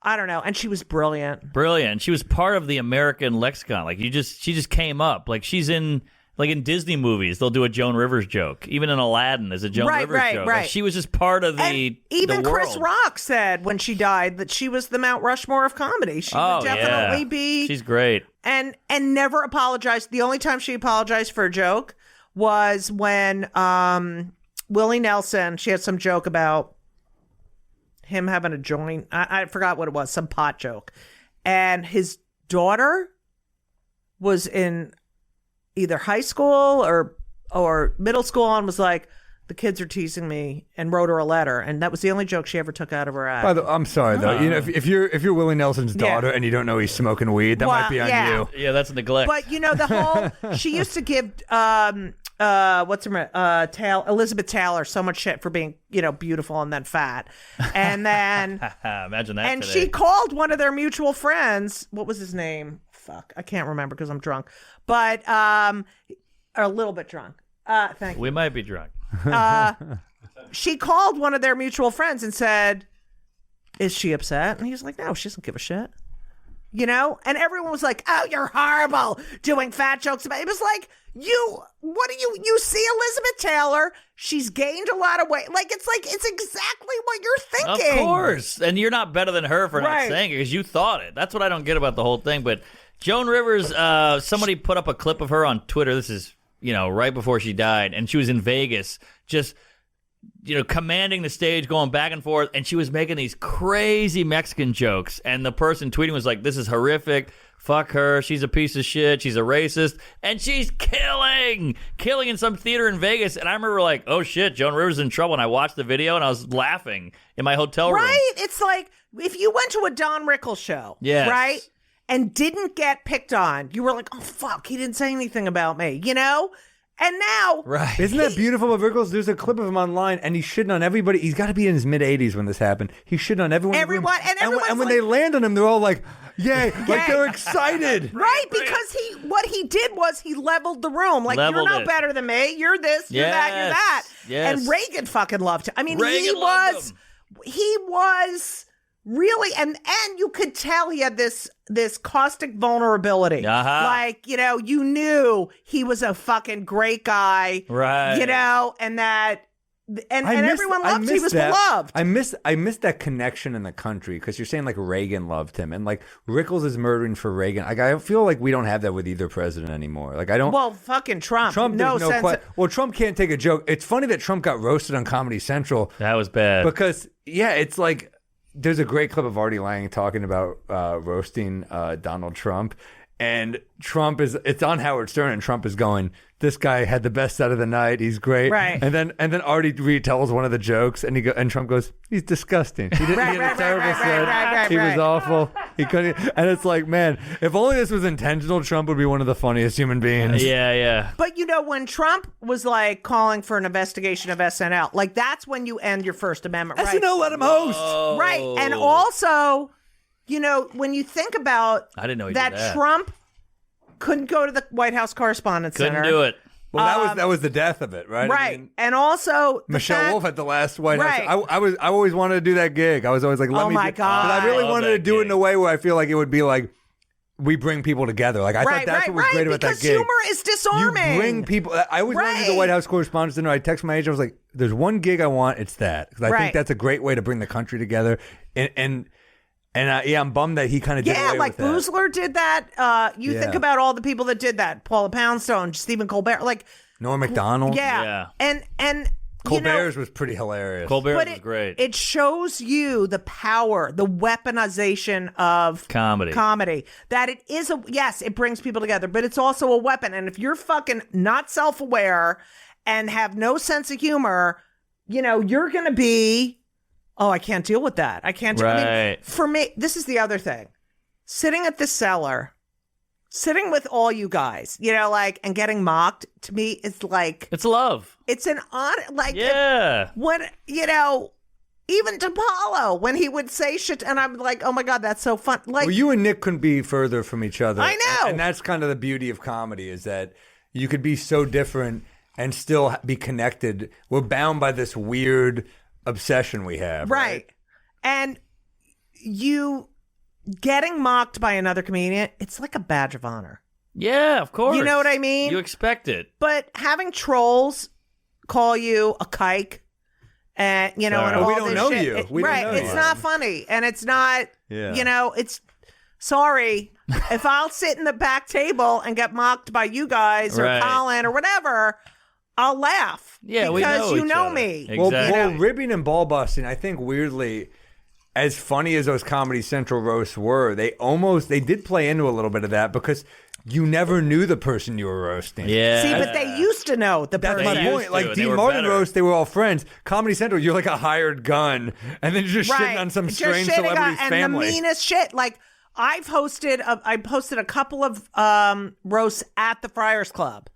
I don't know. And she was brilliant. Brilliant. She was part of the American lexicon. Like she just came up. Like she's in, like in Disney movies, they'll do a Joan Rivers joke. Even in Aladdin, there's a Joan Rivers joke. Right. Like she was just part of and even the Chris world. Rock said when she died that she was the Mount Rushmore of comedy. She would definitely be. She's great. And never apologized. The only time she apologized for a joke was when Willie Nelson, she had some joke about him having a joint. I forgot what it was, some pot joke. And his daughter was in either high school or middle school and was like, the kids are teasing me, and wrote her a letter. And that was the only joke she ever took out of her act. I'm sorry though. You know, if you're Willie Nelson's daughter and you don't know he's smoking weed, that might be on you. Yeah, that's neglect. But you know, the whole she used to give what's her name? Elizabeth Taylor so much shit for being, you know, beautiful and then fat. And then imagine that. And today. she called one of their mutual friends. What was his name? Fuck, I can't remember because I'm drunk. But or a little bit drunk. Thank you. We might be drunk. She called one of their mutual friends and said, is she upset? And he was like, no, she doesn't give a shit. You know? And everyone was like, oh, you're horrible doing fat jokes about it. It was like, you see Elizabeth Taylor, she's gained a lot of weight. Like, it's exactly what you're thinking. Of course. And you're not better than her for not saying it because you thought it. That's what I don't get about the whole thing. But Joan Rivers, somebody put up a clip of her on Twitter. This is, you know, right before she died. And she was in Vegas just, you know, commanding the stage, going back and forth. And she was making these crazy Mexican jokes. And the person tweeting was like, this is horrific. Fuck her. She's a piece of shit. She's a racist. And she's killing in some theater in Vegas. And I remember like, oh shit, Joan Rivers is in trouble. And I watched the video and I was laughing in my hotel room. Right? It's like if you went to a Don Rickles show, right? And didn't get picked on, you were like, oh fuck, he didn't say anything about me, you know? And now, right? Isn't that beautiful with Rickles? There's a clip of him online, and he's shitting on everybody. He's got to be in his mid-80s when this happened. He's shitting on everyone. And when they land on him, they're all like, "Yay!" Like they're excited, right? Because what he did was he leveled the room. Like you're no better than me. You're this. You're that. You're that. Yes. And Reagan fucking loved him. I mean, Reagan he was really, and you could tell he had this caustic vulnerability. Like, you know, you knew he was a fucking great guy. Right. You know, and that and everyone loved him. He was beloved. I miss that connection in the country because you're saying like Reagan loved him and like Rickles is murdering for Reagan. Like I feel like we don't have that with either president anymore. Like I don't. Well, fucking Trump. Well, Trump can't take a joke. It's funny that Trump got roasted on Comedy Central. That was bad because it's like. There's a great clip of Artie Lang talking about roasting Donald Trump, and it's on Howard Stern, and Trump is going, this guy had the best set of the night, he's great, right? And then Artie retells one of the jokes, and Trump goes, he's disgusting. He didn't get a terrible set. He was awful. He couldn't. And it's like, man, if only this was intentional, Trump would be one of the funniest human beings. Yeah. But you know, when Trump was like calling for an investigation of SNL, like that's when you end your First Amendment right. SNL let him host, right? And also, you know, when you think about I didn't know that Trump couldn't go to the White House Correspondents' Center. Couldn't do it. Well, that was the death of it, right? Right. I mean, and also Michelle Wolf at the last White House. I always wanted to do that gig. I was always like, let me. My God! But I really wanted to do it in a way where I feel like it would be like we bring people together. Like I thought that's what was great about that gig. Because humor is disarming. You bring people. I always wanted to do the White House Correspondents' Dinner. I text my agent. I was like, "There's one gig I want. It's that." Because I think that's a great way to bring the country together. And I'm bummed that he kind of did away like with that. Boozler did that. You think about all the people that did that: Paula Poundstone, Stephen Colbert, like Norm Macdonald. Yeah. And Colbert's was pretty hilarious. Colbert's was great. It shows you the power, the weaponization of comedy. That it is it brings people together, but it's also a weapon. And if you're fucking not self-aware and have no sense of humor, you're going to be, oh, I can't deal with that. I can't. I mean, Right. for me, this is the other thing. Sitting at the cellar, sitting with all you guys, and getting mocked, to me is like, It's love. it's an honor. Like, Yeah. when, even DePaulo, when he would say shit, and I'm like, oh my God, that's so fun. Like, Well, you and Nick couldn't be further from each other. I know. And that's kind of the beauty of comedy, is that you could be so different and still be connected. We're bound by this weird obsession we have. right. And you getting mocked by another comedian, it's like a badge of honor. Yeah, of course. You know what I mean? You expect it. But having trolls call you a kike, and and Sorry. all We don't this know shit, you. We don't right? know It's you. not funny, and it's not. Yeah. It's sorry if I'll sit in the back table and get mocked by you guys or Right. Colin or whatever. I'll laugh. Yeah, we because know you each know other. me. Exactly. Well, ribbing and ball busting, I think weirdly, as funny as those Comedy Central roasts were, they did play into a little bit of that because you never knew the person you were roasting. Yeah. See, but they used to know the That's person. my They used point. to, Like and they Dean were Martin better. roast, they were all friends. Comedy Central, you're like a hired gun, and then you're just shitting on some Just strange shitting on- celebrity's and family. the meanest shit. Like I posted a couple of roasts at the Friars Club,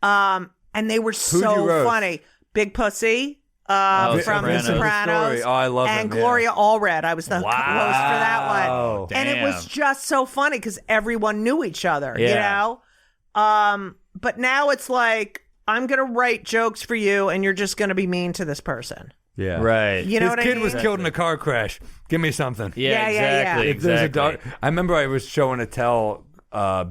and they were you so roast? funny. Big Pussy Oh, from The Sopranos. Sopranos. Oh, I love and them, yeah. Gloria Allred. I was the host for that Wow. one, and it was just so funny because everyone knew each other. Yeah. But now it's like I'm gonna write jokes for you, and you're just gonna be mean to this person. Yeah. Right. You know This what I kid mean? was killed in a car crash. Give me something. Yeah, Yeah, yeah, yeah. exactly. If there's a Exactly. dark, I remember I was showing a tell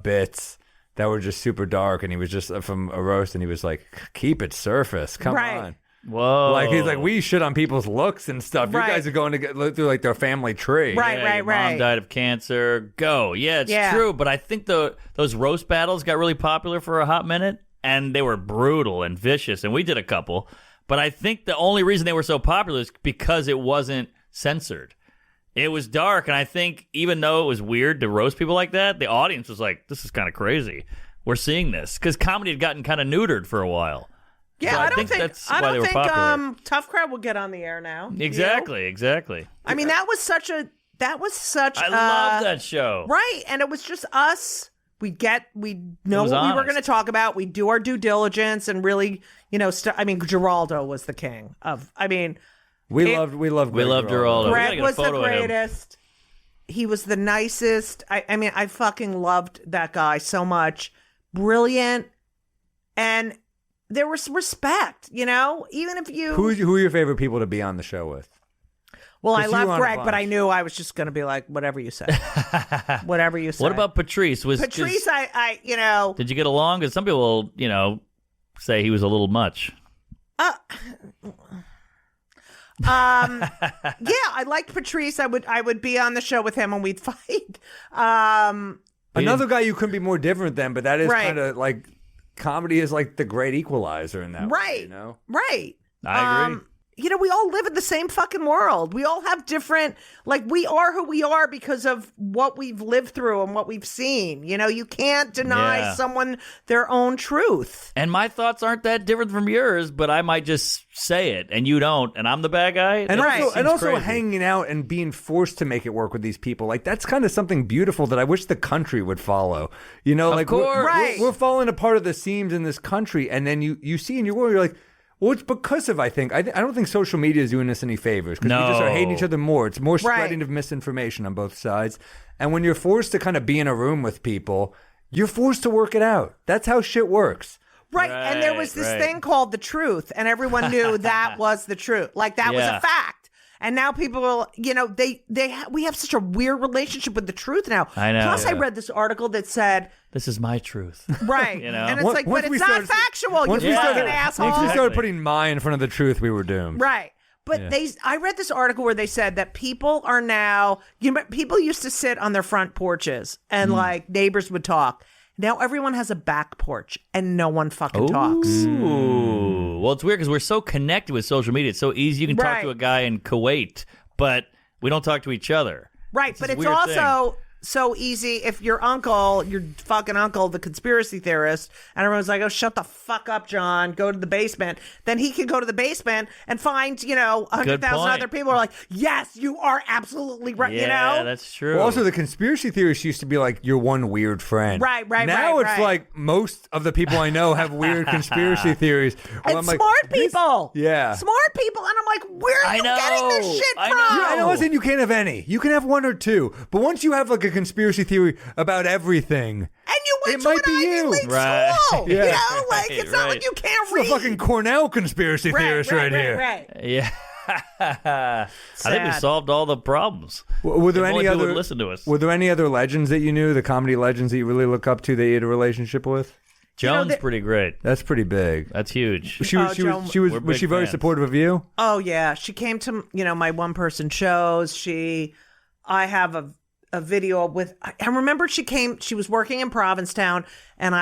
bits that were just super dark, and he was just from a roast, and he was like, "Keep it surface, come Right. on." Whoa. Like he's like, we shit on people's looks and stuff. Right. You guys are going to get through like their family tree. Right. Yeah, your mom died of cancer. Go. Yeah, it's Yeah. true. But I think those roast battles got really popular for a hot minute, and they were brutal and vicious, and we did a couple. But I think the only reason they were so popular is because it wasn't censored. It was dark, and I think even though it was weird to roast people like that, the audience was like, this is kind of crazy. We're seeing this. Because comedy had gotten kind of neutered for a while. Yeah, So I don't think that's I why they don't were think popular. Tough Crowd will get on the air now. you know? Exactly. I mean, that was such. I love love that show. Right, and it was just us. We know was what we were honest. going to talk about. We do our due diligence and really, I mean, Geraldo was the king of. I mean, We It- loved We loved Geraldo. Geraldo. We gotta Greg get a was the photo of him. greatest. He was the nicest. I mean, I fucking loved that guy so much. Brilliant, and there was respect. Even if you. Who are your favorite people to be on the show with? Well, I 'Cause you love on a Greg, but I bunch. knew I was just going to be like, whatever you say. Whatever you say. What about Patrice? Patrice? Did you get along? Because some people, say he was a little much. Yeah, I liked Patrice. I would be on the show with him and we'd fight. Another guy you couldn't be more different than, but that is Right. kind of like comedy is like the great equalizer in that way, Right. you know? Right. I agree. We all live in the same fucking world. We all have different, we are who we are because of what we've lived through and what we've seen. You can't deny Yeah. someone their own truth. And my thoughts aren't that different from yours, but I might just say it, and you don't, and I'm the bad guy. And Right. also, Seems crazy. hanging out and being forced to make it work with these people, like that's kind of something beautiful that I wish the country would follow. Like course. Right. we're falling apart at the seams in this country, and then you see in your world, you're like, well, it's because of I don't think social media is doing us any favors because we just are hating No. each other more. It's more Right. spreading of misinformation on both sides, and when you're forced to kind of be in a room with people, you're forced to work it out. That's how shit works. Right. And there was this Right. thing called the truth, and everyone knew that was the truth. That was Yeah. a fact. And now people, we have such a weird relationship with the truth now. I know. Plus, I Yeah. read this article that said, This is my truth. right. You know? And it's Once- like, once but we it's not started- factual, you Once we fucking started, asshole. once we Exactly. started putting my in front of the truth, we were doomed. Right. But I read this article where they said that people are now, people used to sit on their front porches and neighbors would talk. Now everyone has a back porch and no one fucking talks. Ooh. Well, it's weird because we're so connected with social media. It's so easy. You can talk Right. to a guy in Kuwait, but we don't talk to each other. Right. But this it's weird also, so easy if your fucking uncle, the conspiracy theorist, and everyone's like, oh, shut the fuck up, John, go to the basement. Then he can go to the basement and find, 100,000 other people who are like, yes, you are absolutely right, Yeah, that's true. Well, also, the conspiracy theorists used to be like your one weird friend. Right. Now it's like most of the people I know have weird conspiracy theories. Well, And smart people. Yeah. Smart people. And I'm like, where are you getting this shit I from? know. Yeah, I know. I'm saying you can't have any. You can have one or two. But once you have like a conspiracy theory about everything, And you went It to might an be Ivy you. League Right. school. Yeah. It's not like you can't it's read. a fucking Cornell conspiracy theorist right here. Right. Yeah. I think we Sad. solved all the problems. Were there If any only people other? would listen to us. Were there any other legends that you knew? The comedy legends that you really look up to that you had a relationship with? Joan's pretty great. That's pretty big. That's huge. She was. Joan- We're Was big she very fans. supportive of you? Oh yeah, she came to my one person shows. I have a video with. I remember she came. She was working in Provincetown, and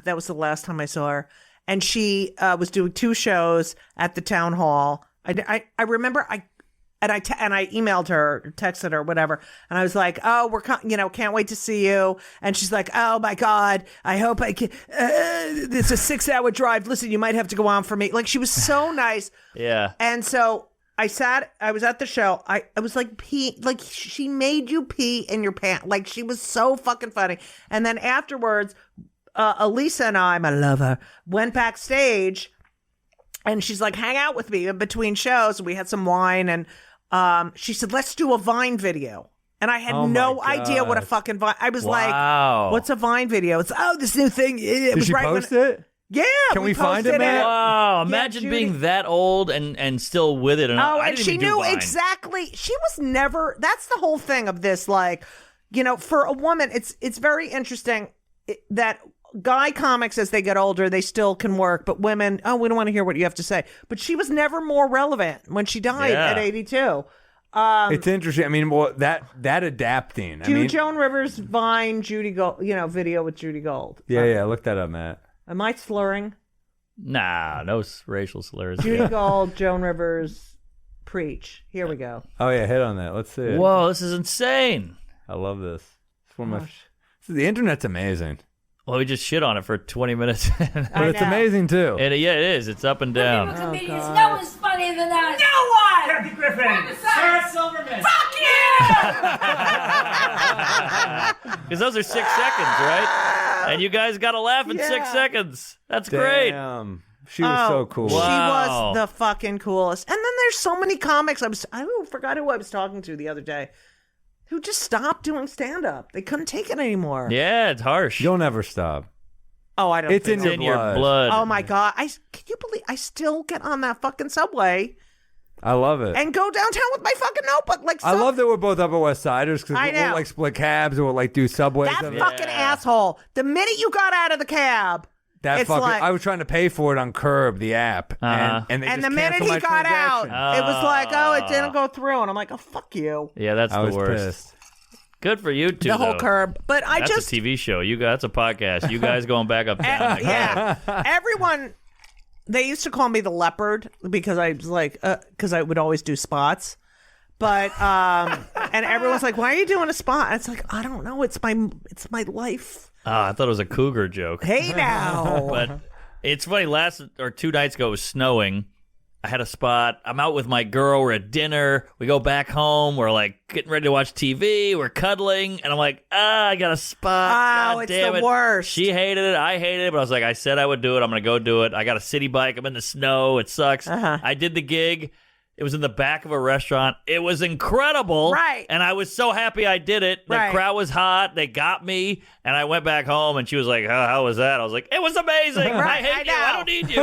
that was the last time I saw her. And she was doing 2 shows at the town hall. I remember I emailed her, texted her, whatever, and I was like, "Oh, can't wait to see you." And she's like, "Oh my God, I hope I can. It's a 6-hour drive. Listen, you might have to go on for me." Like she was so nice. Yeah. And so I was at the show. I was like, pee, like she made you pee in your pants. Like she was so fucking funny. And then afterwards, Elisa and I love her, went backstage. And she's like, hang out with me in between shows. We had some wine, and she said, let's do a Vine video. And I had no idea what a fucking Vine. I was like, what's a Vine video? It's this new thing. Did she post it? Yeah. Can we find it, posted Matt? Wow, Yeah, imagine Judy. being that old and still with it. And I And didn't she even do knew Vine. exactly. She was never. That's the whole thing of this. Like, for a woman, it's very interesting that guy comics, as they get older, they still can work, but women, we don't want to hear what you have to say. But she was never more relevant when she died at 82. It's interesting. I mean, well, that adapting. Joan Rivers Vine Judy Gold, video with Judy Gold. Yeah. Look that up, Matt. Am I slurring? Nah, no racial slurs. Judy Yeah. Gold, Joan Rivers, preach. Here we go. Oh yeah, hit on that. Let's see it. Whoa, this is insane. I love this. It's one of my. The internet's amazing, Well, we just shit on it for 20 minutes. but it's know. amazing too. Yeah, it is. It's up and down. Comedians. No one's funnier than us. No one! Kathy Griffin! Sarah Silverman! Fuck you! Because those are 6 seconds, right? And you guys got to laugh in 6 seconds. That's great. Damn. She was so cool. She Wow. was the fucking coolest. And then there's so many comics. I forgot who I was talking to the other day, who just stopped doing stand up. They couldn't take it anymore. Yeah, it's harsh. You'll never stop. Oh, I don't. It's think in It's your in your blood. Oh my God! Can you believe I still get on that fucking subway I love it. and go downtown with my fucking notebook? Like I love that we're both Upper West Siders because I we'll know. like split cabs or we'll like do subways. that and- fucking asshole. The minute you got out of the cab, That it's fucking. like, I was trying to pay for it on Curb, the app, and they and just the minute canceled he my got out, transaction. it was like, oh, it didn't go through, and I'm like, oh, fuck you. Yeah, that's I the was worst. pissed. Good for you two. The whole though. curb, but I That's just a TV show. That's a podcast. You guys going back up down. yeah. Everyone, they used to call me the leopard because I was like, because I would always do spots. But and everyone's like, why are you doing a spot? And it's like, I don't know. It's my life. I thought it was a cougar joke. Hey now. But it's funny. Last or 2 nights ago, it was snowing. I had a spot. I'm out with my girl. We're at dinner. We go back home. We're like getting ready to watch TV. We're cuddling. And I'm like, I got a spot. Oh, God it's damn the it. worst. She hated it. I hated it. But I was like, I said I would do it. I'm going to go do it. I got a city bike. I'm in the snow. It sucks. I did the gig. It was in the back of a restaurant. It was incredible. Right. And I was so happy I did it. The Right. crowd was hot. They got me. And I went back home and she was like, how was that? I was like, it was amazing. Right, I hate I you. I know. don't need you.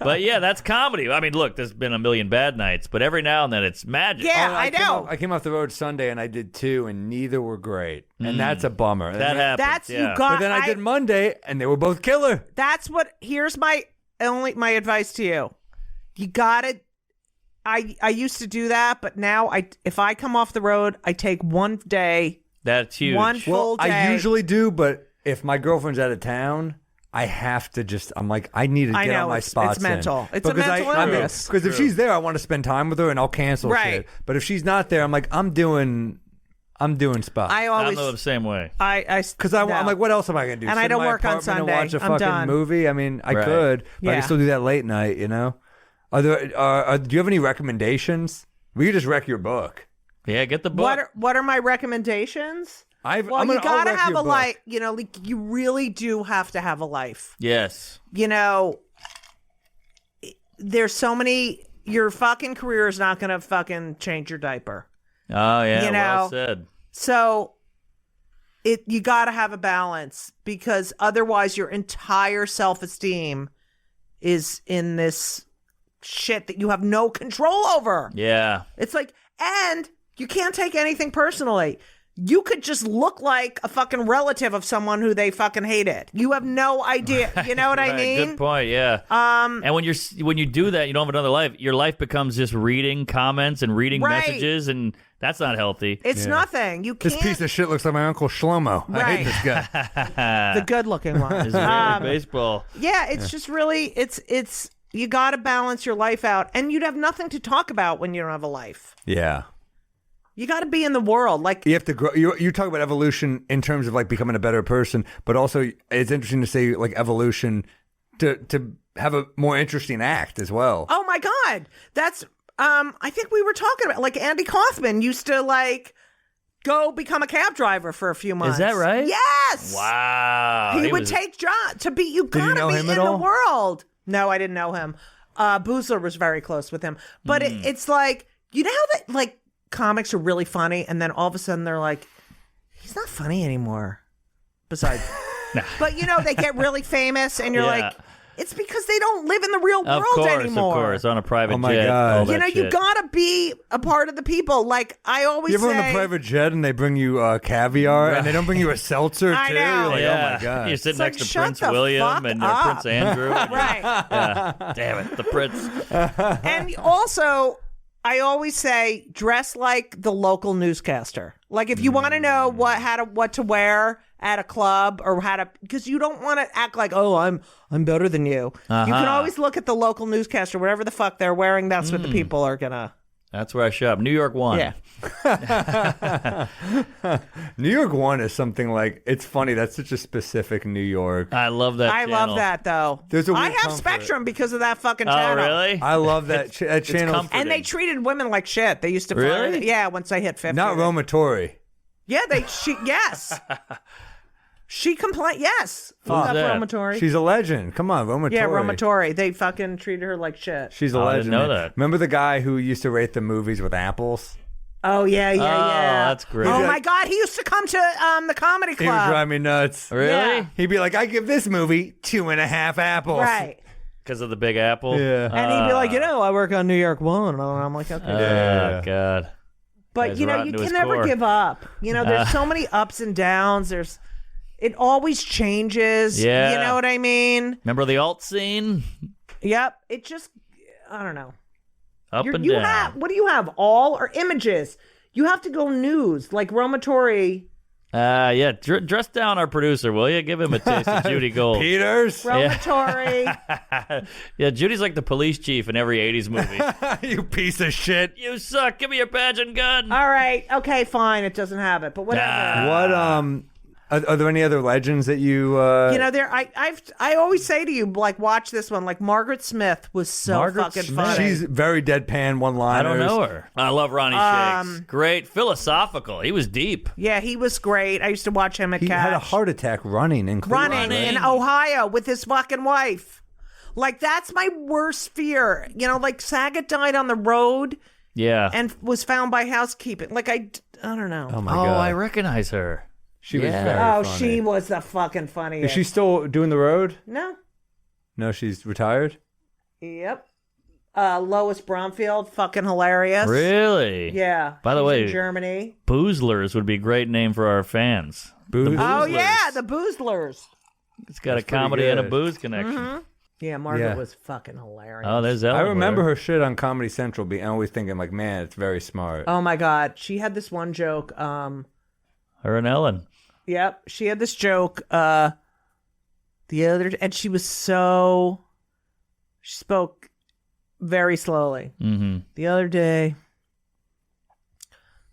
But yeah, that's comedy. I mean, look, there's been a million bad nights, but every now and then it's magic. Yeah, Oh, I know. I came off the road Sunday and I did 2, and neither were great, and that's a bummer. That happens. That's yeah. you got. But then I did Monday, and they were both killer. That's what. Here's my advice to you. You got it. I used to do that, but now if I come off the road, I take one day, That's huge. one full Well, day. I usually do, but if my girlfriend's out of town, I have to just. I'm like, I need to I get know, on my it's spots. mental. It's a mental illness. Because if she's there, I want to spend time with her, and I'll cancel Right. shit. But if she's not there, I'm like, I'm doing spots. I I always know the same way. Because I'm like, what else am I going to do? And Sit I don't in my work on apartment Sunday. and watch a I'm fucking done. movie? I mean, I Right. could, but I Yeah. can still do that late night, you know? Do you have any recommendations? We could just wreck your book. Yeah, get the book. what are my recommendations? I'll You gotta wreck have your a book. life. You know, like, you really do have to have a life. Yes. You know, there's so many. Your fucking career is not gonna fucking change your diaper. Oh, yeah. You Well know, said. So you got to have a balance, because otherwise your entire self-esteem is in this shit that you have no control over. Yeah. It's like, and you can't take anything personally. You could just look like a fucking relative of someone who they fucking hated. You have no idea. You know what I Right, mean? Good point. Yeah. And when you do that, you don't have another life. Your life becomes just reading comments and reading Right. messages, and that's not healthy. It's nothing. You This can't. piece of shit looks like my Uncle Shlomo. I Right. hate this guy. The good-looking one. It's really baseball. Yeah, it's just really it's you got to balance your life out, and you'd have nothing to talk about when you don't have a life. Yeah. You got to be in the world, like You have to grow. You talk about evolution in terms of like becoming a better person, but also it's interesting to say like evolution to have a more interesting act as well. oh my god, that's I think we were talking about, like, Andy Kaufman used to like go become a cab driver for a few months. Is that right? Yes. Wow. He would was- take job to be. You you gotta know be him in at the all? world. No, I didn't know him. Boozler was very close with him, but Hmm. it's like, you know how that like comics are really funny, and then all of a sudden they're like, he's not funny anymore. Besides, but you know, they get really famous, and you're Yeah. like, it's because they don't live in the real Of world course, anymore. of course. On a private Oh my jet. God. all You You that know, you shit. gotta be a part of the people. Like, I always You ever say, on a private jet and they bring you caviar and they don't bring you a seltzer I too? know. You're like, Yeah. oh my god. You sit It's next like, to shut Prince the William fuck and up. Prince Andrew. right? Yeah. Damn it, the Prince. And also, I always say, dress like the local newscaster. Like, if you want to know what to wear at a club, or because you don't want to act like, oh, I'm better than you. You can always look at the local newscaster, whatever the fuck they're wearing. That's what the people are gonna. That's where I shop. New York 1. Yeah. New York One is something like, it's funny. That's such a specific New York. I love that I channel. love that though. There's a I weird have comfort. Spectrum because of that fucking Oh, channel. really? I love that that channel. comforting. And they treated women like shit. They used to Really? fire. Yeah, once I hit 50. Not Roma Torre. Yeah, yes. She complained. Yes. Fuck that? Roma Torre. She's a legend. Come on, Roma Yeah, Torre. Roma Torre. They fucking treated her like shit. She's a Oh, I legend. didn't know man. that. Remember the guy who used to rate the movies with apples? Oh yeah, yeah, Oh, yeah. that's great. Oh my god, he used to come to the comedy He would club. drive me nuts. Really? Yeah. He'd be like, I give this movie 2.5 apples. Right. Because of the Big Apple? Yeah. And he'd be like, I work on New York One. And I'm like, okay. Oh, God. But guy's you rotten you to can his never core. give up. You know, there's so many ups and downs. It always changes. Yeah. You know what I mean? Remember the alt scene? Yep. It just, I don't know. Up and you down. have, what do you have? All or images? You have to go news, like Roma Torre. Yeah. Dress down our producer, will you? Give him a taste of Judy Gold. Peters? Roma Yeah. Torre. Yeah, Judy's like the police chief in every 80s movie. You piece of shit. You suck. Give me your badge and gun. All right. Okay, fine. It doesn't have it, but whatever. Nah. What are there any other legends that you You know, I always say to you, like, watch this one. Like, Margaret Smith was so Margaret fucking Smith? funny. She's very deadpan one-liners. I don't know her. I love Ronnie Shakes. Great. Philosophical. He was deep. Yeah, he was great. I used to watch him at He Catch. had a heart attack running in Cleveland. running in Ohio with his fucking wife. Like, that's my worst fear. You know, like, Saget died on the road Yeah. and was found by housekeeping. Like, I don't know. Oh my oh, god. I recognize her. She was Yeah. very Oh, funny. she was the fucking funniest. Is she still doing the road? No. No, she's retired. Yep. Lois Bromfield, fucking hilarious. Really? Yeah. By the She's way- in Germany. Boozlers would be a great name for our fans. Booze? The Oh Boozlers. yeah, the Boozlers. It's got That's a pretty comedy and a good. booze connection. Yeah, Margaret Yeah. was fucking hilarious. Oh, there's I Ellen. remember her shit on Comedy Central being always thinking like, man, it's very smart. Oh my god, she had this one joke. Her and Ellen. Yep, she had this joke. and she spoke very slowly. Mm-hmm. The other day,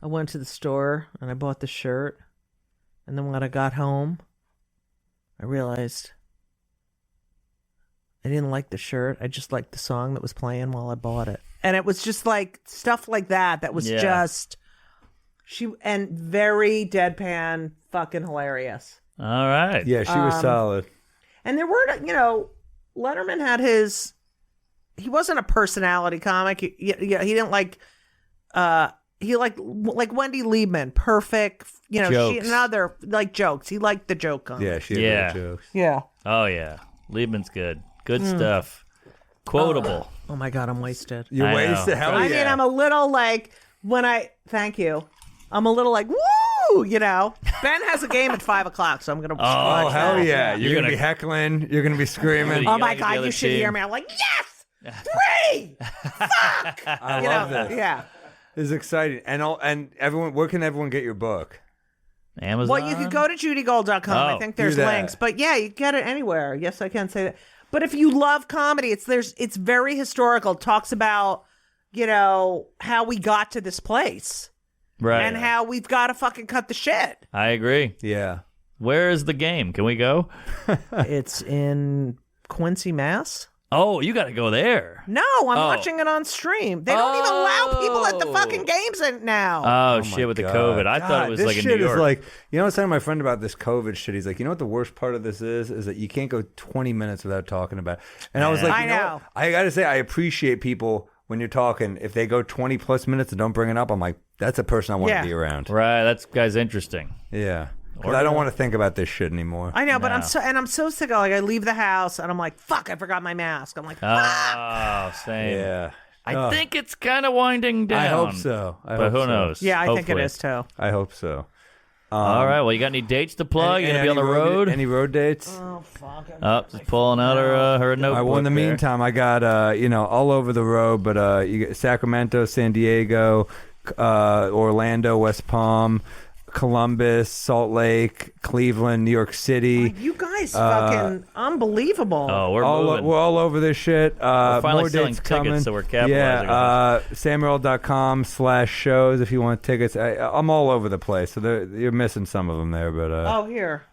I went to the store and I bought the shirt. And then when I got home, I realized I didn't like the shirt. I just liked the song that was playing while I bought it. And it was just like stuff like that was just and very deadpan, fucking hilarious. All right. Yeah, she was solid. And there were, Letterman had he wasn't a personality comic. He didn't like, he like Wendy Liebman, perfect, Jokes. she another like jokes. He liked the joke comic. Yeah, she had Yeah. great jokes. Yeah. Oh yeah, Liebman's good. Good stuff. Quotable. Oh my God, I'm wasted. You I know. wasted. Hell I yeah. mean, I'm a little like thank you. I'm a little like, woo, Ben has a game at 5:00, so I'm going to Oh, hell yeah. You're You're going to gonna- be heckling. You're going to be screaming. Oh my Yelling at the God, other you should team. hear me. I'm like, yes! 3! Fuck! I love this. Yeah. This is exciting. And everyone, where can everyone get your book? Amazon. Well, you could go to judygold.com. I Oh, think there's do that. links. But yeah, you get it anywhere. Yes, I can say that. But if you love comedy, it's very historical. It talks about, how we got to this place right. and how we've got to fucking cut the shit. I agree. Yeah. Where is the game? Can we go? It's in Quincy, Mass. Oh, you got to go there. No, I'm watching it on stream. They don't even allow people at the fucking games now. Oh, my shit, with the God. COVID. I thought God, it was this like in shit New York. is like, I was telling my friend about this COVID shit. He's like, you know what the worst part of this is that you can't go 20 minutes without talking about it. And I was like, I you know know. what? I got to say, I appreciate people when you're talking. If they go 20 plus minutes and don't bring it up, I'm like, that's a person I want Yeah. to be around. Right, that guy's interesting. Yeah. Because I don't want to think about this shit anymore. I know, but No. I'm so sick of I leave the house and I'm like, fuck, I forgot my mask. I'm like, fuck. Oh, same. Yeah. I think it's kind of winding down. I hope so. But who knows? Yeah, I think it Hopefully. is too. I hope so. All right, well, you got any dates to plug? You going to be on the any road? Any road dates? Oh, fuck. Oh, just pulling out her notebook. All right, well, in the there. meantime, I got, all over the road, but you get Sacramento, San Diego, Orlando, West Palm, Columbus, Salt Lake, Cleveland, New York City. You guys fucking unbelievable. Oh, we're moving. We're all over this shit. finally more selling dates tickets, coming. so we're capitalizing Yeah, Samuel.com/shows if you want tickets. I'm all over the place, so you're missing some of them there, but Oh, here.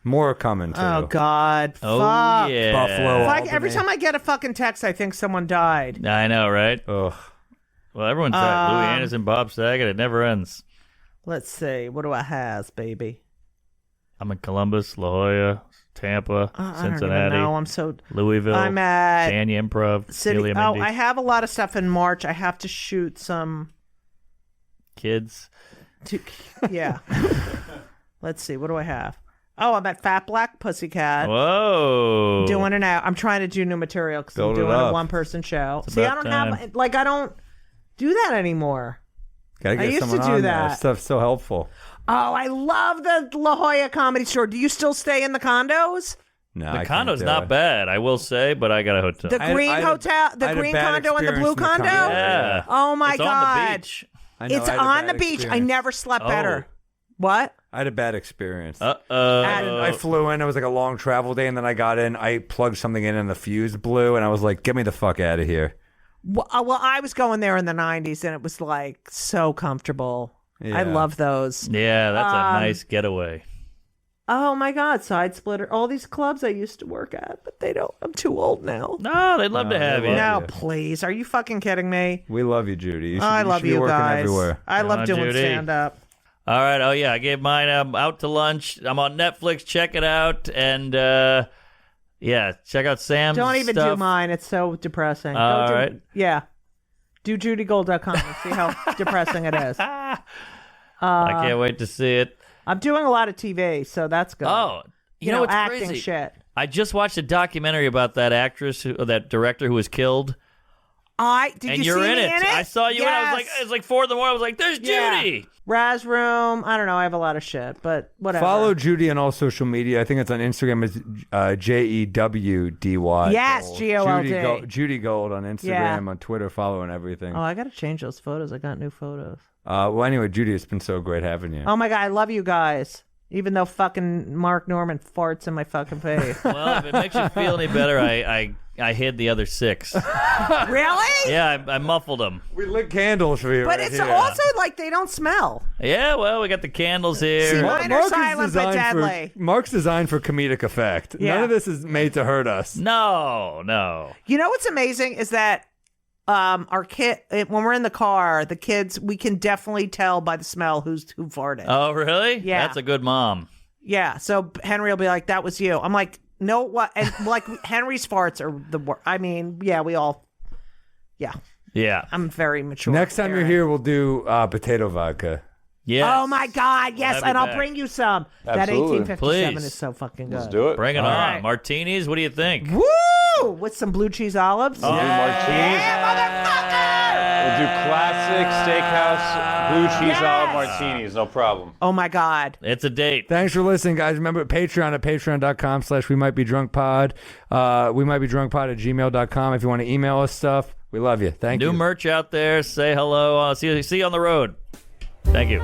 more are coming too. Oh, God. Oh, Fuck. yeah. Buffalo. Every time I get a fucking text, I think someone died. I know, right? Ugh. Well, everyone's Louis Anderson, Bob Saget. It never ends. Let's see. What do I have, baby? I'm in Columbus, La Jolla, Tampa, I don't Cincinnati, even know. I'm so... Louisville, I'm at Tanya Improv, City. Helium Oh, Indie, I have a lot of stuff in March. I have to shoot some... Kids. Yeah. Let's see. What do I have? Oh, I'm at Fat Black Pussycat. Whoa. Doing it now. I'm trying to do new material because I'm Build it doing a up. one-person show. See, I about don't time. have... I don't do that anymore. Gotta get I used someone to do on that. there. Stuff's so helpful. Oh, I love the La Jolla Comedy Store. Do you still stay in the condos? No, The I can't condo's do not it. bad, I will say, but I got a hotel. The I green had a- hotel, I the had a green bad condo and the blue experience in the condo? condo. Yeah. Oh my it's God. on the beach. I know, It's I had a on bad the beach. I experience. never slept Oh. better. What? I had a bad experience. Uh-oh. I flew in. It was like a long travel day, and then I got in. I plugged something in, and the fuse blew, and I was like, "Get me the fuck out of here!" Well, I was going there in the 90s and it was like so comfortable. Yeah. I love those. Yeah, that's a nice getaway. Oh my God, Side Splitter. All these clubs I used to work at, but they don't. I'm too old now. No, they'd love to have they you. love No, you. please. Are you fucking kidding me? We love you, Judy. You should, I you love should be you working guys. everywhere. I love on, doing Judy. stand up. All right. Oh, yeah. I gave mine Out to Lunch. I'm on Netflix. Check it out. And, yeah, check out Sam's Don't even stuff. do mine. It's so depressing. All Don't do, right. Yeah. Do judygold.com and see how depressing it is. I can't wait to see it. I'm doing a lot of TV, so that's good. Oh, you know what's acting crazy? shit. I just watched a documentary about that actress, that director who was killed. Did And you you're see in me it. I saw you, and I was like, Yes. it's like 4 a.m. I was like, there's Yeah. Judy. Raz Room. I don't know. I have a lot of shit, but whatever. Follow Judy on all social media. I think it's on Instagram as JEWDY. Yes, Gold. GOLD. Judy Gold on Instagram, Yeah. on Twitter, follow and everything. Oh, I got to change those photos. I got new photos. Well, anyway, Judy, it's been so great having you. Oh my God, I love you guys. Even though fucking Mark Norman farts in my fucking face. Well, if it makes you feel any better, I hid the other 6. Really? Yeah, I muffled them. We lit candles for you. But right it's here. also like they don't smell. Yeah, well, we got the candles here. See, mine are Mark is silent but designed deadly. Mark's designed for comedic effect. Yeah. None of this is made to hurt us. No. You know what's amazing is that our kid, when we're in the car, the kids, we can definitely tell by the smell who farted. Oh, really? Yeah. That's a good mom. Yeah. So Henry will be like, "That was you." I'm like, "No, what?" And like Henry's farts are the worst. I mean, yeah, we all. Yeah. Yeah. I'm very mature. Next time you're here, we'll do potato vodka. Yeah. Oh my God! Yes, I'll be and I'll back. bring you some. Absolutely. That 1857 Please. is so fucking good. Let's do it. Bring it on. right. Martinis, what do you think? Woo! With some blue cheese olives. We'll do martinis. We'll do classic steakhouse blue cheese olive martinis. No problem. Oh my God! It's a date. Thanks for listening, guys. Remember Patreon at patreon.com/WeMightBeDrunkPod. WeMightBeDrunkPod@gmail.com if you want to email us stuff. We love you. Thank you. New merch out there. Say hello. See you on the road. Thank you.